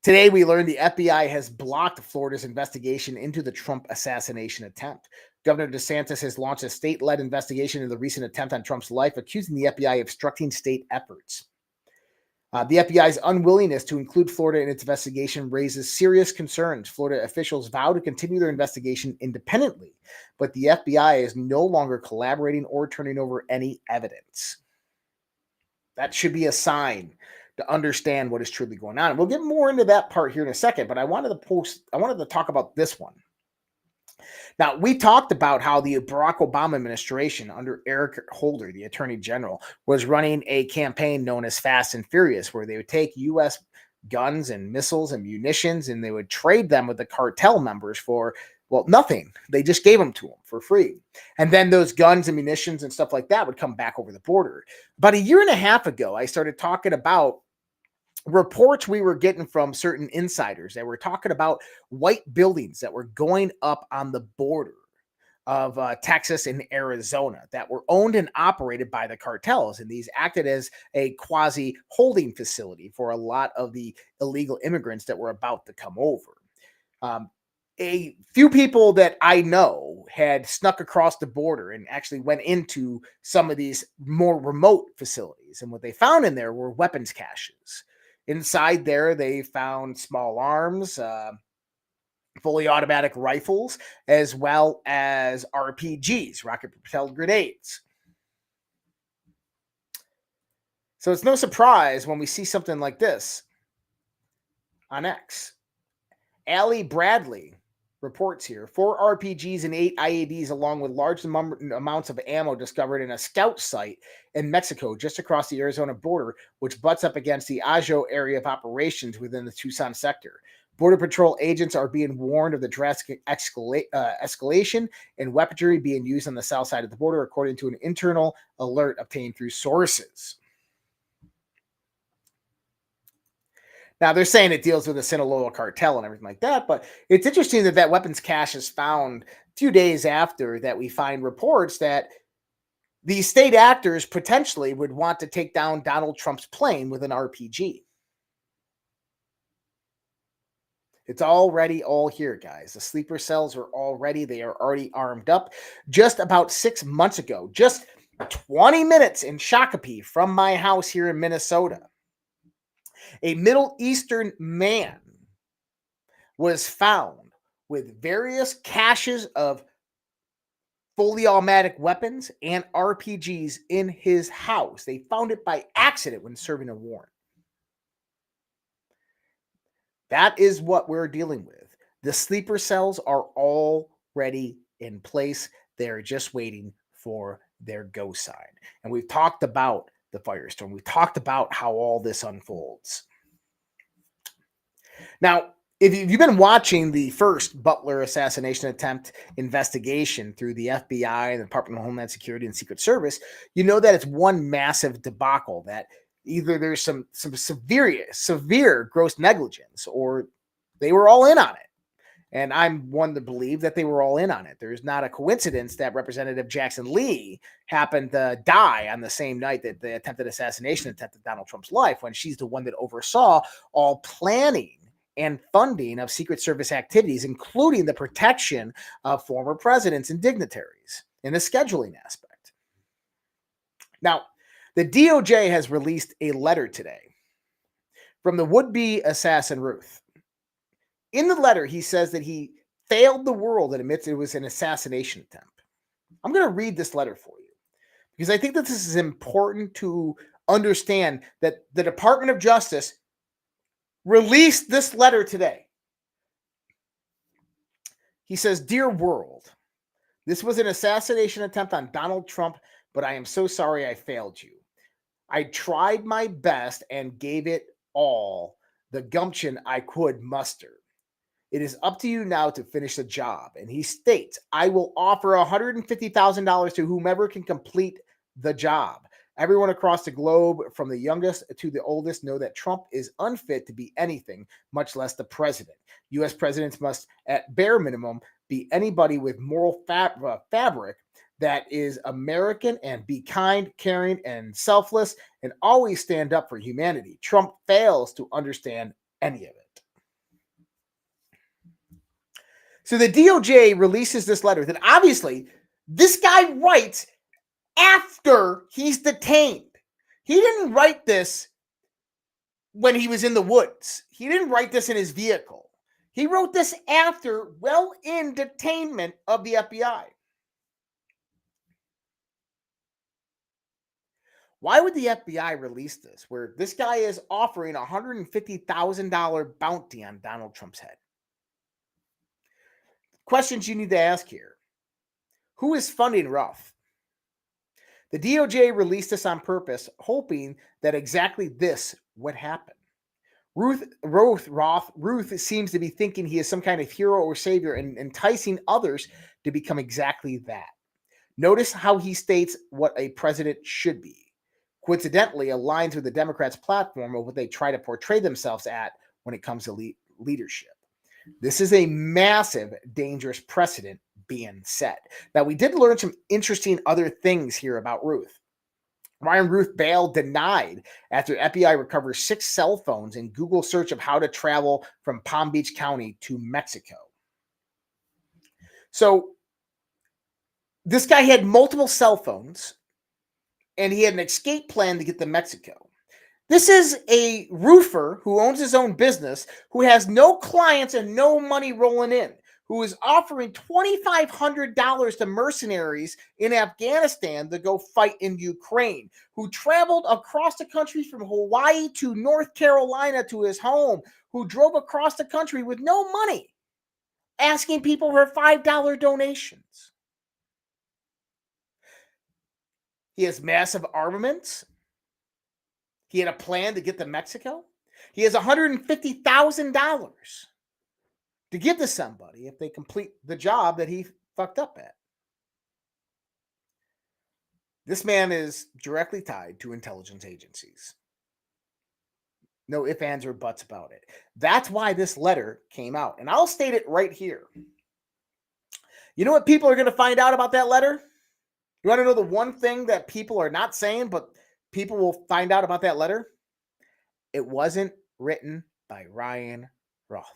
Today, we learned the FBI has blocked Florida's investigation into the Trump assassination attempt. Governor DeSantis has launched a state-led investigation into the recent attempt on Trump's life, accusing the FBI of obstructing state efforts. The FBI's unwillingness to include Florida in its investigation raises serious concerns. Florida officials vow to continue their investigation independently, but the FBI is no longer collaborating or turning over any evidence. That should be a sign to understand what is truly going on. And we'll get more into that part here in a second, but I wanted to talk about this one. Now, we talked about how the Barack Obama administration under Eric Holder, the Attorney General, was running a campaign known as Fast and Furious, where they would take U.S. guns and missiles and munitions, and they would trade them with the cartel members for Well, nothing. They just gave them to him for free. And then those guns and munitions and stuff like that would come back over the border. About a year and a half ago, I started talking about reports we were getting from certain insiders that were talking about white buildings that were going up on the border of Texas and Arizona that were owned and operated by the cartels. And these acted as a quasi holding facility for a lot of the illegal immigrants that were about to come over. A few people that I know had snuck across the border and actually went into some of these more remote facilities. And what they found in there were weapons caches. Inside there, they found small arms, fully automatic rifles, as well as RPGs, rocket-propelled grenades. So it's no surprise when we see something like this on X. Allie Bradley reports here, 4 RPGs and 8 IEDs along with large amounts of ammo discovered in a scout site in Mexico just across the Arizona border, which butts up against the Ajo area of operations within the Tucson sector. Border Patrol agents are being warned of the drastic escalation in weaponry being used on the south side of the border, according to an internal alert obtained through sources. Now, they're saying it deals with the Sinaloa cartel and everything like that, but it's interesting that that weapons cache is found a few days after that we find reports that these state actors potentially would want to take down Donald Trump's plane with an RPG. It's already all here, guys. The sleeper cells are all ready. They are already armed up. Just about 6 months ago, just 20 minutes in Shakopee from my house here in Minnesota, a Middle Eastern man was found with various caches of fully automatic weapons and RPGs in his house. They found it by accident when serving a warrant. That is what we're dealing with. The sleeper cells are already in place. They're just waiting for their go sign. And we've talked about the firestorm. We've talked about how all this unfolds. Now, if you've been watching the first Butler assassination attempt investigation through the FBI, the Department of Homeland Security, and Secret Service, you know that it's one massive debacle, that either there's some severe gross negligence or they were all in on it. And I'm one to believe that they were all in on it. There's not a coincidence that Representative Jackson Lee happened to die on the same night that the attempted assassination attempted Donald Trump's life, when she's the one that oversaw all planning and funding of Secret Service activities, including the protection of former presidents and dignitaries in the scheduling aspect. Now, the DOJ has released a letter today from the would-be assassin Ruth. In the letter, he says that he failed the world and admits it was an assassination attempt. I'm going to read this letter for you because I think that this is important to understand, that the Department of Justice released this letter today. He says, "Dear world, this was an assassination attempt on Donald Trump, but I am so sorry I failed you. I tried my best and gave it all the gumption I could muster. It is up to you now to finish the job." And he states, "I will offer $150,000 to whomever can complete the job. Everyone across the globe, from the youngest to the oldest, know that Trump is unfit to be anything, much less the president. U.S. presidents must, at bare minimum, be anybody with moral fabric that is American, and be kind, caring, and selfless, and always stand up for humanity. Trump fails to understand any of it." So the DOJ releases this letter that obviously this guy writes after he's detained. He didn't write this when he was in the woods. He didn't write this in his vehicle. He wrote this after, well, in detainment of the FBI. Why would the FBI release this, where this guy is offering a $150,000 bounty on Donald Trump's head? Questions you need to ask here. Who is funding Ruff? The DOJ released this on purpose, hoping that exactly this would happen. Ruth seems to be thinking he is some kind of hero or savior and enticing others to become exactly that. Notice how he states what a president should be. Coincidentally, aligns with the Democrats' platform of what they try to portray themselves at when it comes to leadership. This is a massive, dangerous precedent being set. Now, we did learn some interesting other things here about Ruth. Ryan Ruth bail denied after FBI recovers 6 cell phones in Google search of how to travel from Palm Beach County to Mexico. So this guy had multiple cell phones and he had an escape plan to get to Mexico. This is a roofer who owns his own business, who has no clients and no money rolling in, who is offering $2,500 to mercenaries in Afghanistan to go fight in Ukraine, who traveled across the country from Hawaii to North Carolina to his home, who drove across the country with no money, asking people for $5 donations. He has massive armaments. He had a plan to get to Mexico. He has $150,000 to give to somebody if they complete the job that he fucked up at. This man is directly tied to intelligence agencies. No ifs, ands, or buts about it. That's why this letter came out. And I'll state it right here. You know what people are going to find out about that letter? You want to know the one thing that people are not saying, but people will find out about that letter? It wasn't written by Ryan Roth.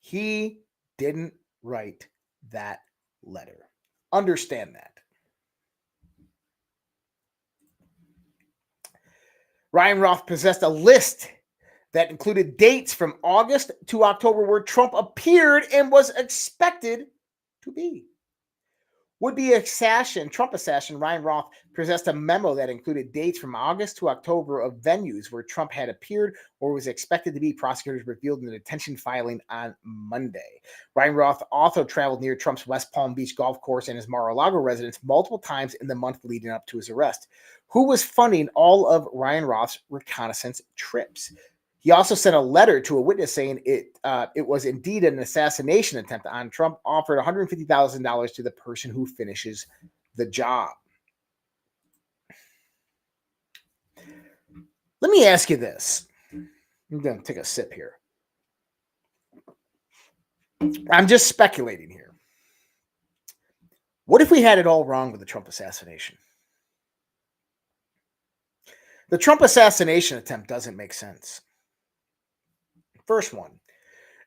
He didn't write that letter. Understand that. Ryan Roth possessed a list that included dates from August to October where Trump appeared and was expected to be. Would-be Trump assassin Ryan Roth possessed a memo that included dates from August to October of venues where Trump had appeared or was expected to be, prosecutors revealed in the detention filing on Monday. Ryan Roth also traveled near Trump's West Palm Beach golf course and his Mar-a-Lago residence multiple times in the month leading up to his arrest. Who was funding all of Ryan Roth's reconnaissance trips? He also sent a letter to a witness saying it was indeed an assassination attempt on Trump, offered $150,000 to the person who finishes the job. Let me ask you this. I'm going to take a sip here. I'm just speculating here. What if we had it all wrong with the Trump assassination? The Trump assassination attempt doesn't make sense. First one,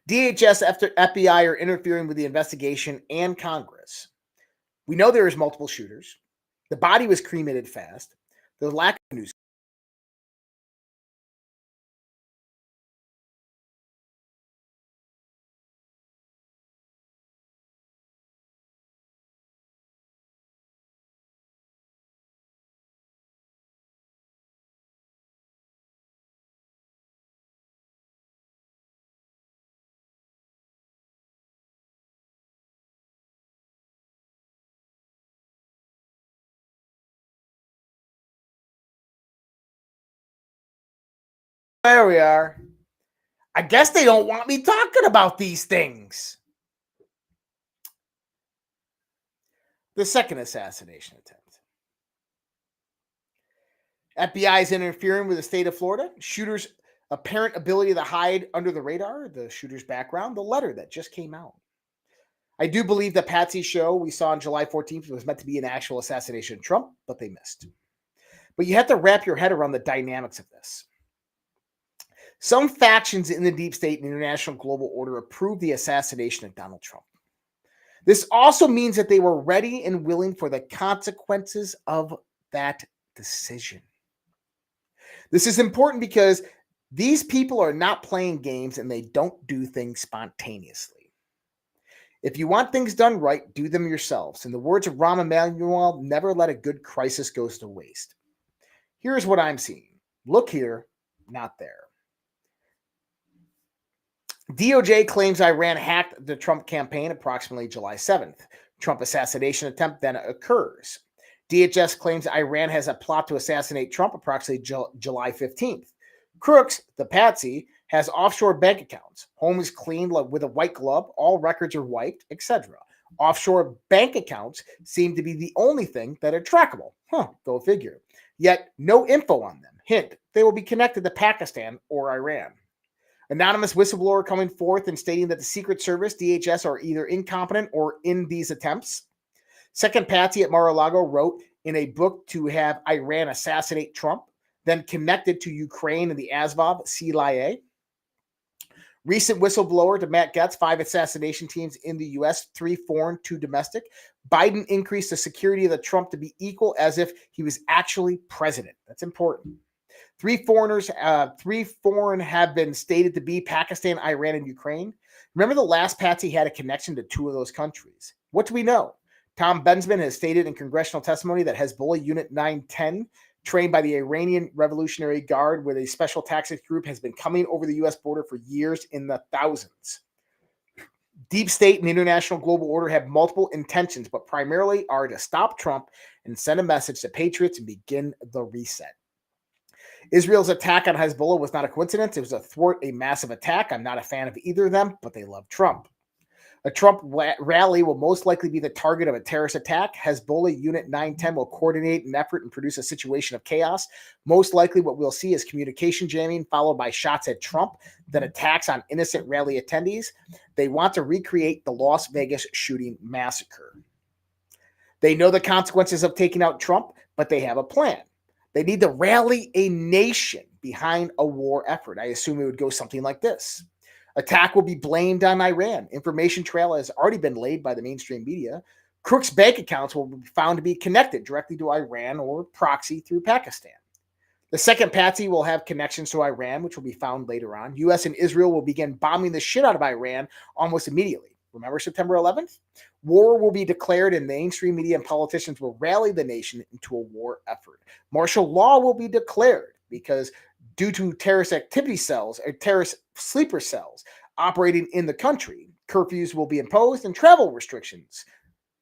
DHS after FBI are interfering with the investigation and Congress. We know there is multiple shooters. The body was cremated fast. The lack of news. There we are. I guess they don't want me talking about these things. The second assassination attempt. FBI is interfering with the state of Florida. Shooter's apparent ability to hide under the radar, the shooter's background, the letter that just came out. I do believe the Patsy show we saw on July 14th was meant to be an actual assassination of Trump, but they missed. But you have to wrap your head around the dynamics of this. Some factions in the deep state and international global order approved the assassination of Donald Trump. This also means that they were ready and willing for the consequences of that decision. This is important because these people are not playing games and they don't do things spontaneously. If you want things done right, do them yourselves. In the words of Rahm Emanuel, never let a good crisis go to waste. Here's what I'm seeing. Look here, not there. DOJ claims Iran hacked the Trump campaign approximately July 7th. Trump assassination attempt then occurs. DHS claims Iran has a plot to assassinate Trump approximately July 15th. Crooks, the patsy, has offshore bank accounts. Home is cleaned with a white glove. All records are wiped, etc. Offshore bank accounts seem to be the only thing that are trackable. Go figure. Yet, no info on them. Hint, they will be connected to Pakistan or Iran. Anonymous whistleblower coming forth and stating that the Secret Service, DHS, are either incompetent or in these attempts. Second patsy at Mar-a-Lago wrote in a book to have Iran assassinate Trump, then connected to Ukraine and the Azov CIA. Recent whistleblower to Matt Gaetz, 5 assassination teams in the U.S., 3 foreign, 2 domestic. Biden increased the security of the Trump to be equal as if he was actually president. That's important. 3 foreign have been stated to be Pakistan, Iran, and Ukraine. Remember the last patsy had a connection to 2 of those countries. What do we know? Tom Bensman has stated in congressional testimony that Hezbollah Unit 910, trained by the Iranian Revolutionary Guard with a special tactics group, has been coming over the U.S. border for years in the thousands. Deep state and international global order have multiple intentions, but primarily are to stop Trump and send a message to patriots and begin the reset. Israel's attack on Hezbollah was not a coincidence. It was to thwart a massive attack. I'm not a fan of either of them, but they love Trump. A Trump rally will most likely be the target of a terrorist attack. Hezbollah Unit 910 will coordinate an effort and produce a situation of chaos. Most likely what we'll see is communication jamming followed by shots at Trump, then attacks on innocent rally attendees. They want to recreate the Las Vegas shooting massacre. They know the consequences of taking out Trump, but they have a plan. They need to rally a nation behind a war effort. I assume it would go something like this. Attack will be blamed on Iran. Information trail has already been laid by the mainstream media. Crook's bank accounts will be found to be connected directly to Iran or proxy through Pakistan. The second patsy will have connections to Iran, which will be found later on. U.S. and Israel will begin bombing the shit out of Iran almost immediately. Remember September 11th? War will be declared and mainstream media and politicians will rally the nation into a war effort. Martial law will be declared because due to terrorist activity cells or terrorist sleeper cells operating in the country, curfews will be imposed and travel restrictions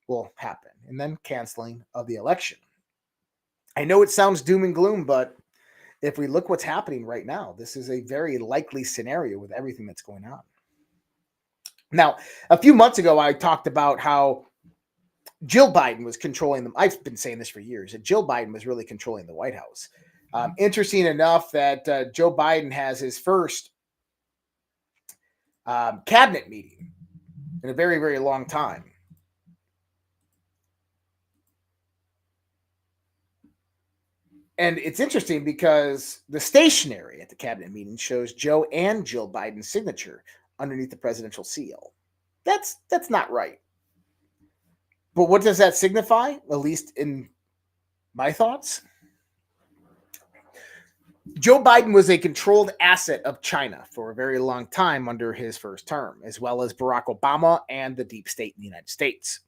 will happen, and then canceling of the election. I know it sounds doom and gloom, but if we look what's happening right now, this is a very likely scenario with everything that's going on. Now, a few months ago, I talked about how Jill Biden was controlling them. I've been saying this for years, that Jill Biden was really controlling the White House. Interesting enough that Joe Biden has his first cabinet meeting in a very, very long time. And it's interesting because the stationery at the cabinet meeting shows Joe and Jill Biden's signature underneath the presidential seal. That's not right. But what does that signify? At least in my thoughts. Joe Biden was a controlled asset of China for a very long time under his first term, as well as Barack Obama and the deep state in the United States.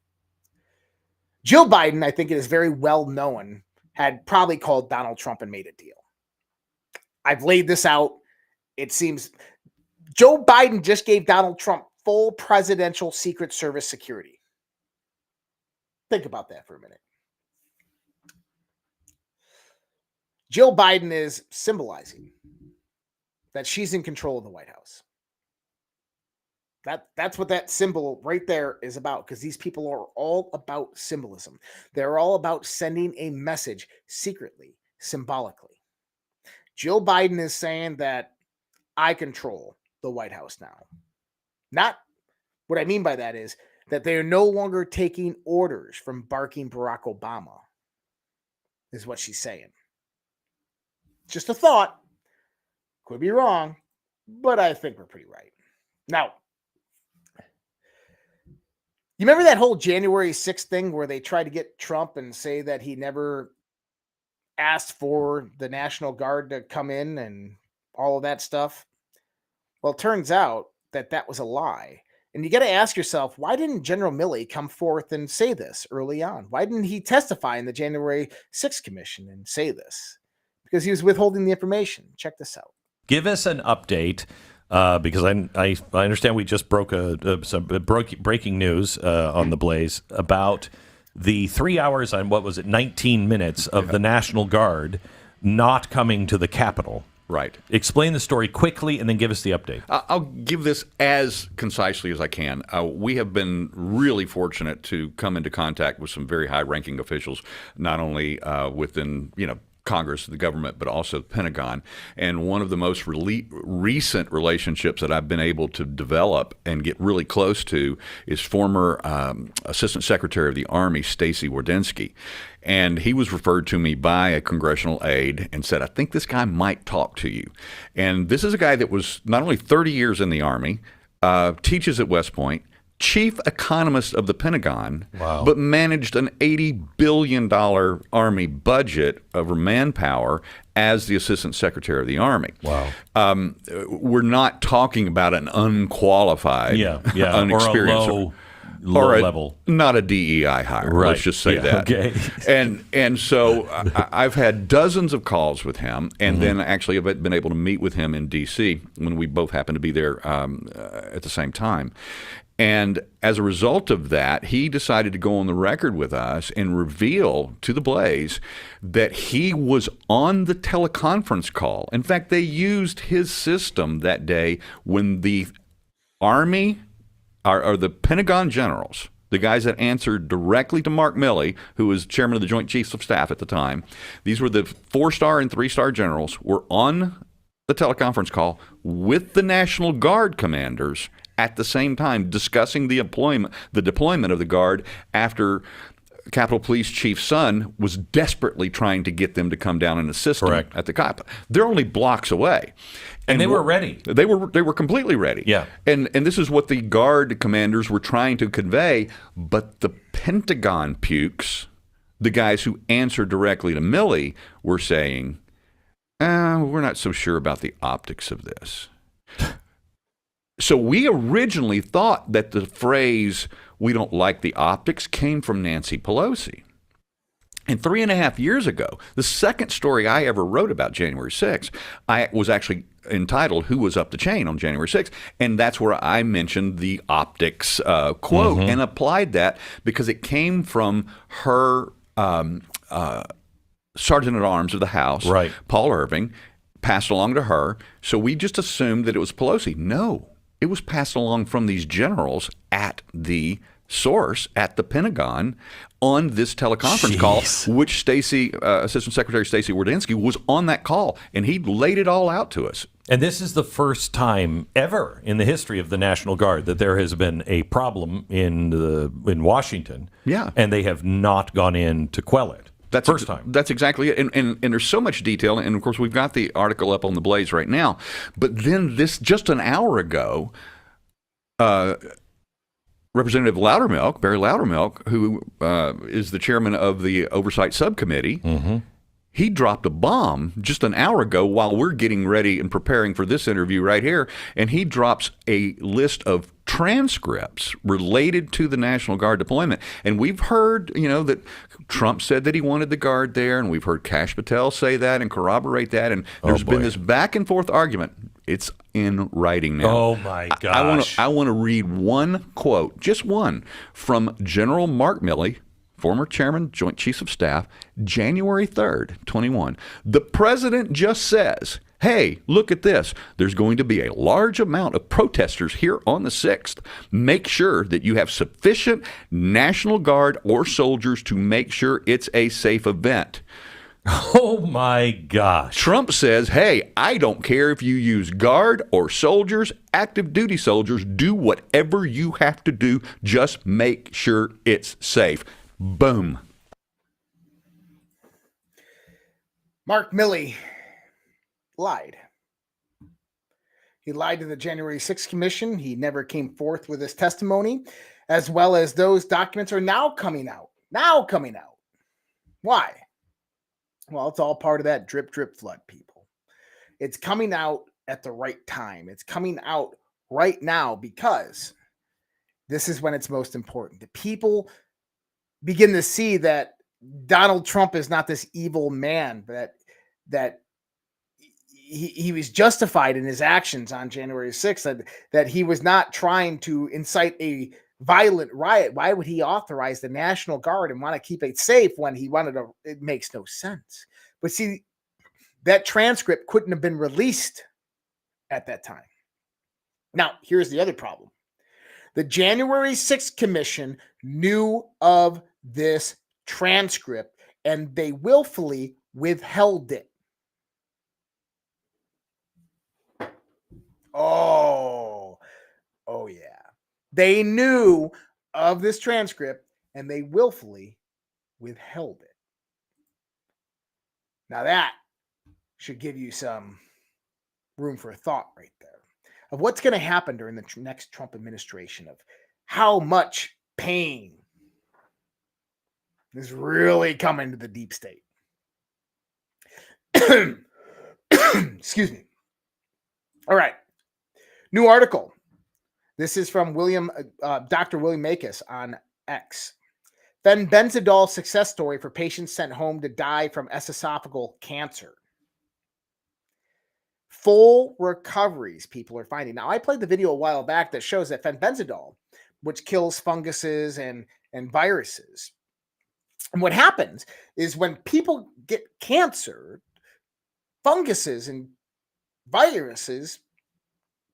Jill Biden, I think it is very well known, had probably called Donald Trump and made a deal. I've laid this out. It seems Joe Biden just gave Donald Trump full presidential Secret Service security. Think about that for a minute. Jill Biden is symbolizing that she's in control of the White House. That's what that symbol right there is about, because these people are all about symbolism. They're all about sending a message secretly, symbolically. Jill Biden is saying that I control the White House now. Not what I mean by that is that they are no longer taking orders from barking Barack Obama, is what she's saying. Just a thought. Could be wrong, but I think we're pretty right. Now, you remember that whole January 6th thing where they tried to get Trump and say that he never asked for the National Guard to come in and all of that stuff? Well, it turns out that that was a lie. And you got to ask yourself, why didn't General Milley come forth and say this early on? Why didn't he testify in the January 6th Commission and say this? Because he was withholding the information. Check this out. Give us an update, because I understand we just broke some breaking news on the Blaze about the 3 hours and 19 minutes of the National Guard not coming to the Capitol, Right. Explain the story quickly and then give us the update. I'll give this as concisely as I can. We have been really fortunate to come into contact with some very high-ranking officials, not only within, Congress, the government, but also the Pentagon. And one of the most recent relationships that I've been able to develop and get really close to is former Assistant Secretary of the Army, Stacy Wardensky. And he was referred to me by a congressional aide and said, I think this guy might talk to you. And this is a guy that was not only 30 years in the Army, teaches at West Point, chief economist of the Pentagon, but managed an $80 billion Army budget over manpower as the Assistant Secretary of the Army. Wow. We're not talking about an unqualified, unexperienced, or a low level. Not a DEI hire. Right. Let's just say that. Okay. And so I've had dozens of calls with him, and then actually I've been able to meet with him in D.C. when we both happened to be there at the same time. And as a result of that, he decided to go on the record with us and reveal to the Blaze that he was on the teleconference call. In fact, they used his system that day when the Army or the Pentagon generals, the guys that answered directly to Mark Milley, who was chairman of the Joint Chiefs of Staff at the time. These were the 4-star and 3-star generals, were on the teleconference call with the National Guard commanders at the same time, discussing the deployment of the Guard after Capitol Police Chief Son was desperately trying to get them to come down and assist him at the Capitol. They're only blocks away. And they were ready. They were completely ready. Yeah. And this is what the Guard commanders were trying to convey, but the Pentagon pukes, the guys who answered directly to Milley, were saying, we're not so sure about the optics of this. So we originally thought that the phrase, we don't like the optics, came from Nancy Pelosi. And 3.5 years ago, the second story I ever wrote about January 6th, I was actually entitled Who Was Up the Chain on January 6th. And that's where I mentioned the optics quote and applied that because it came from her Sergeant at Arms of the House, Paul Irving, passed along to her. So we just assumed that it was Pelosi. No. It was passed along from these generals at the source at the Pentagon on this teleconference call, which Assistant Secretary Stacy Wardensky was on that call, and he laid it all out to us. And this is the first time ever in the history of the National Guard that there has been a problem in Washington, and they have not gone in to quell it. That's first time. That's exactly it. And there's so much detail. And, of course, we've got the article up on the Blaze right now. But then just an hour ago, Representative Loudermilk, Barry Loudermilk, who is the chairman of the Oversight Subcommittee, he dropped a bomb just an hour ago while we're getting ready and preparing for this interview right here. And he drops a list of transcripts related to the National Guard deployment. And we've heard, that Trump said that he wanted the Guard there, and we've heard Kash Patel say that and corroborate that. And there's been this back and forth argument. It's in writing now. Oh, my gosh. I want to read one quote, just one, from General Mark Milley, former chairman, Joint Chiefs of Staff, January 3rd, 21. The president just says, hey, look at this. There's going to be a large amount of protesters here on the 6th. Make sure that you have sufficient National Guard or soldiers to make sure it's a safe event. Oh, my gosh. Trump says, hey, I don't care if you use Guard or soldiers, active duty soldiers, do whatever you have to do. Just make sure it's safe. Boom. Mark Milley lied. He lied to the January 6th Commission. He never came forth with his testimony, as well as those documents are now coming out. Why? Well, it's all part of that drip, drip, flood, people. It's coming out at the right time. It's coming out right now because this is when it's most important. The people begin to see that Donald Trump is not this evil man, that he was justified in his actions on January 6th, that he was not trying to incite a violent riot. Why would he authorize the National Guard and want to keep it safe when he wanted to? It makes no sense. But see, that transcript couldn't have been released at that time. Now, here's the other problem. The January 6th Commission knew of this transcript and they willfully withheld it. Oh yeah. They knew of this transcript and they willfully withheld it. Now that should give you some room for thought right there of what's going to happen during the next Trump administration, of how much pain is really coming to the deep state. Excuse me. All right. New article. This is from Dr. William Makis on X. Fenbenzidol success story for patients sent home to die from esophageal cancer. Full recoveries people are finding. Now, I played the video a while back that shows that fenbenzidol, which kills funguses and viruses. And what happens is when people get cancer, funguses and viruses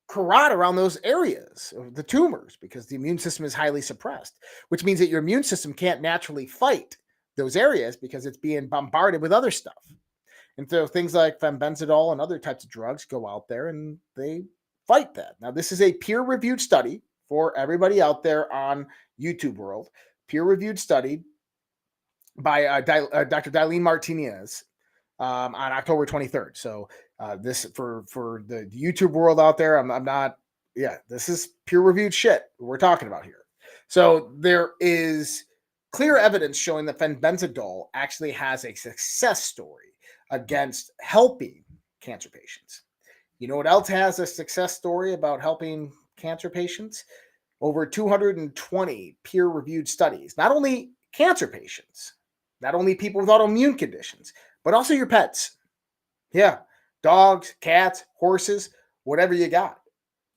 corrode around those areas of the tumors because the immune system is highly suppressed, which means that your immune system can't naturally fight those areas because it's being bombarded with other stuff. And so things like fenbenzidol and other types of drugs go out there and they fight that. Now, this is a peer-reviewed study for everybody out there on YouTube world. Peer-reviewed study by Dr. Dailene Martinez on October 23rd. So this for the YouTube world out there, I'm not, this is peer-reviewed shit we're talking about here. So there is clear evidence showing that fenbenzidol actually has a success story against helping cancer patients. You know what else has a success story about helping cancer patients? Over 220 peer-reviewed studies. Not only cancer patients, not only people with autoimmune conditions, but also your pets. Yeah, dogs, cats, horses, whatever you got.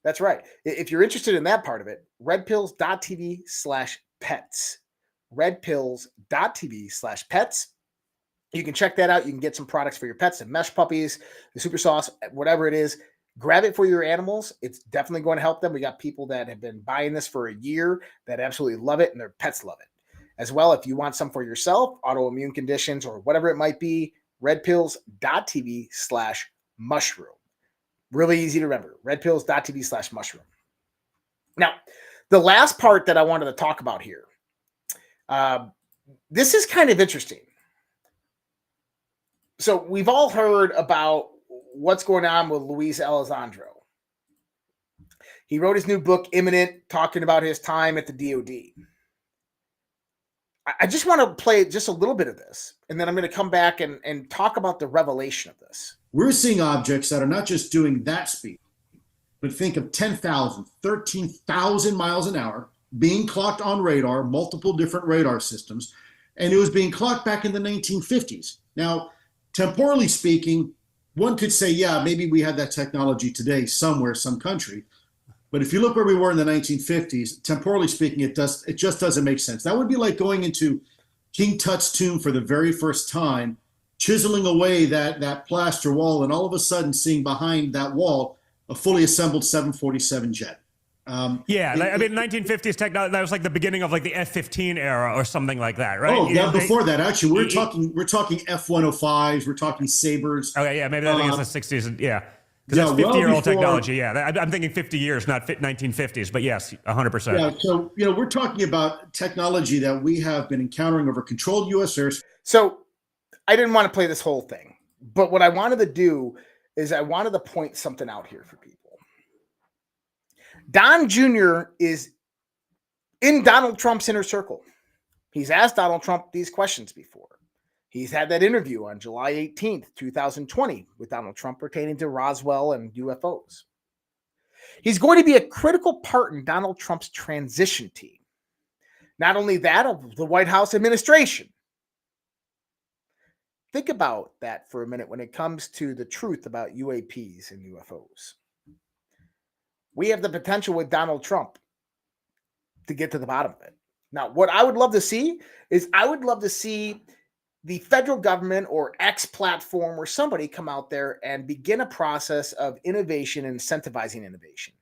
That's right. If you're interested in that part of it, redpills.tv/pets. redpills.tv/pets. You can check that out. You can get some products for your pets, the mesh puppies, the super sauce, whatever it is. Grab it for your animals. It's definitely going to help them. We got people that have been buying this for a year that absolutely love it and their pets love it. As well, if you want some for yourself, autoimmune conditions or whatever it might be, redpills.tv/mushroom. Really easy to remember, redpills.tv/mushroom. Now, the last part that I wanted to talk about here, this is kind of interesting. So we've all heard about what's going on with Luis Elizondo. He wrote his new book, Imminent, talking about his time at the DOD. I just want to play just a little bit of this, and then I'm going to come back and talk about the revelation of this. We're seeing objects that are not just doing that speed, but think of 10,000, 13,000 miles an hour being clocked on radar, multiple different radar systems, and it was being clocked back in the 1950s. Now, temporally speaking, one could say, yeah, maybe we had that technology today somewhere, some country. But if you look where we were in the 1950s, temporally speaking, it just doesn't make sense. That would be like going into King Tut's tomb for the very first time, chiseling away that plaster wall, and all of a sudden seeing behind that wall a fully assembled 747 jet. I mean, 1950s technology, that was like the beginning of like the F-15 era or something like that, right? Oh, yeah, before that, actually, we're talking F-105s, we're talking Sabres. Okay, yeah, maybe that was the 60s, yeah. Because that's 50-year-old technology, yeah. I'm thinking 50 years, not 1950s, but yes, 100%. Yeah, so, we're talking about technology that we have been encountering over controlled U.S. airspace. So I didn't want to play this whole thing, but what I wanted to do is I wanted to point something out here for people. Don Jr. is in Donald Trump's inner circle. He's asked Donald Trump these questions before. He's had that interview on July 18th, 2020 with Donald Trump pertaining to Roswell and UFOs. He's going to be a critical part in Donald Trump's transition team. Not only that, of the White House administration. Think about that for a minute when it comes to the truth about UAPs and UFOs. We have the potential with Donald Trump to get to the bottom of it. Now, what I would love to see is the federal government or X platform or somebody come out there and begin a process of innovation and incentivizing innovation.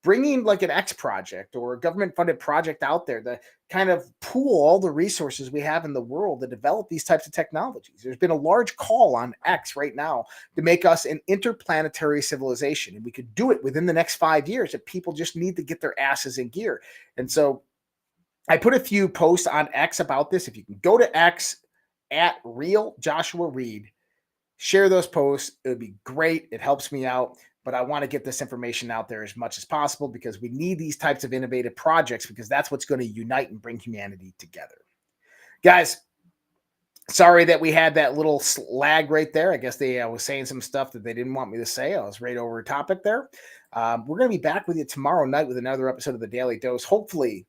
Bringing like an X project or a government funded project out there to kind of pool all the resources we have in the world to develop these types of technologies. There's been a large call on X right now to make us an interplanetary civilization. And we could do it within the next 5 years if people just need to get their asses in gear. And so I put a few posts on X about this. If you can go to X at Real Joshua Reed, share those posts. It would be great. It helps me out. But I want to get this information out there as much as possible because we need these types of innovative projects because that's what's going to unite and bring humanity together. Guys, sorry that we had that little lag right there. I guess I was saying some stuff that they didn't want me to say. I was right over a topic there. We're going to be back with you tomorrow night with another episode of the Daily Dose. Hopefully,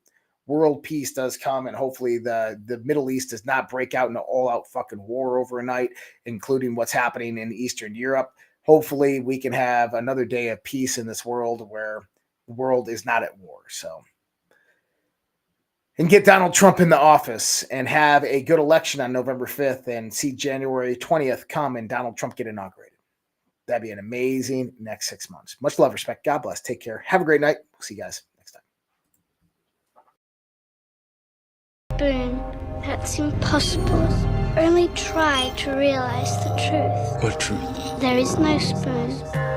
world peace does come, and hopefully the Middle East does not break out into all-out fucking war overnight, including what's happening in Eastern Europe. Hopefully we can have another day of peace in this world where the world is not at war. So, and get Donald Trump in the office and have a good election on November 5th and see January 20th come and Donald Trump get inaugurated. That'd be an amazing next 6 months. Much love, respect. God bless. Take care. Have a great night. We'll see you guys next time. Boone, that's impossible. Only try to realize the truth. What truth? There is no spoon.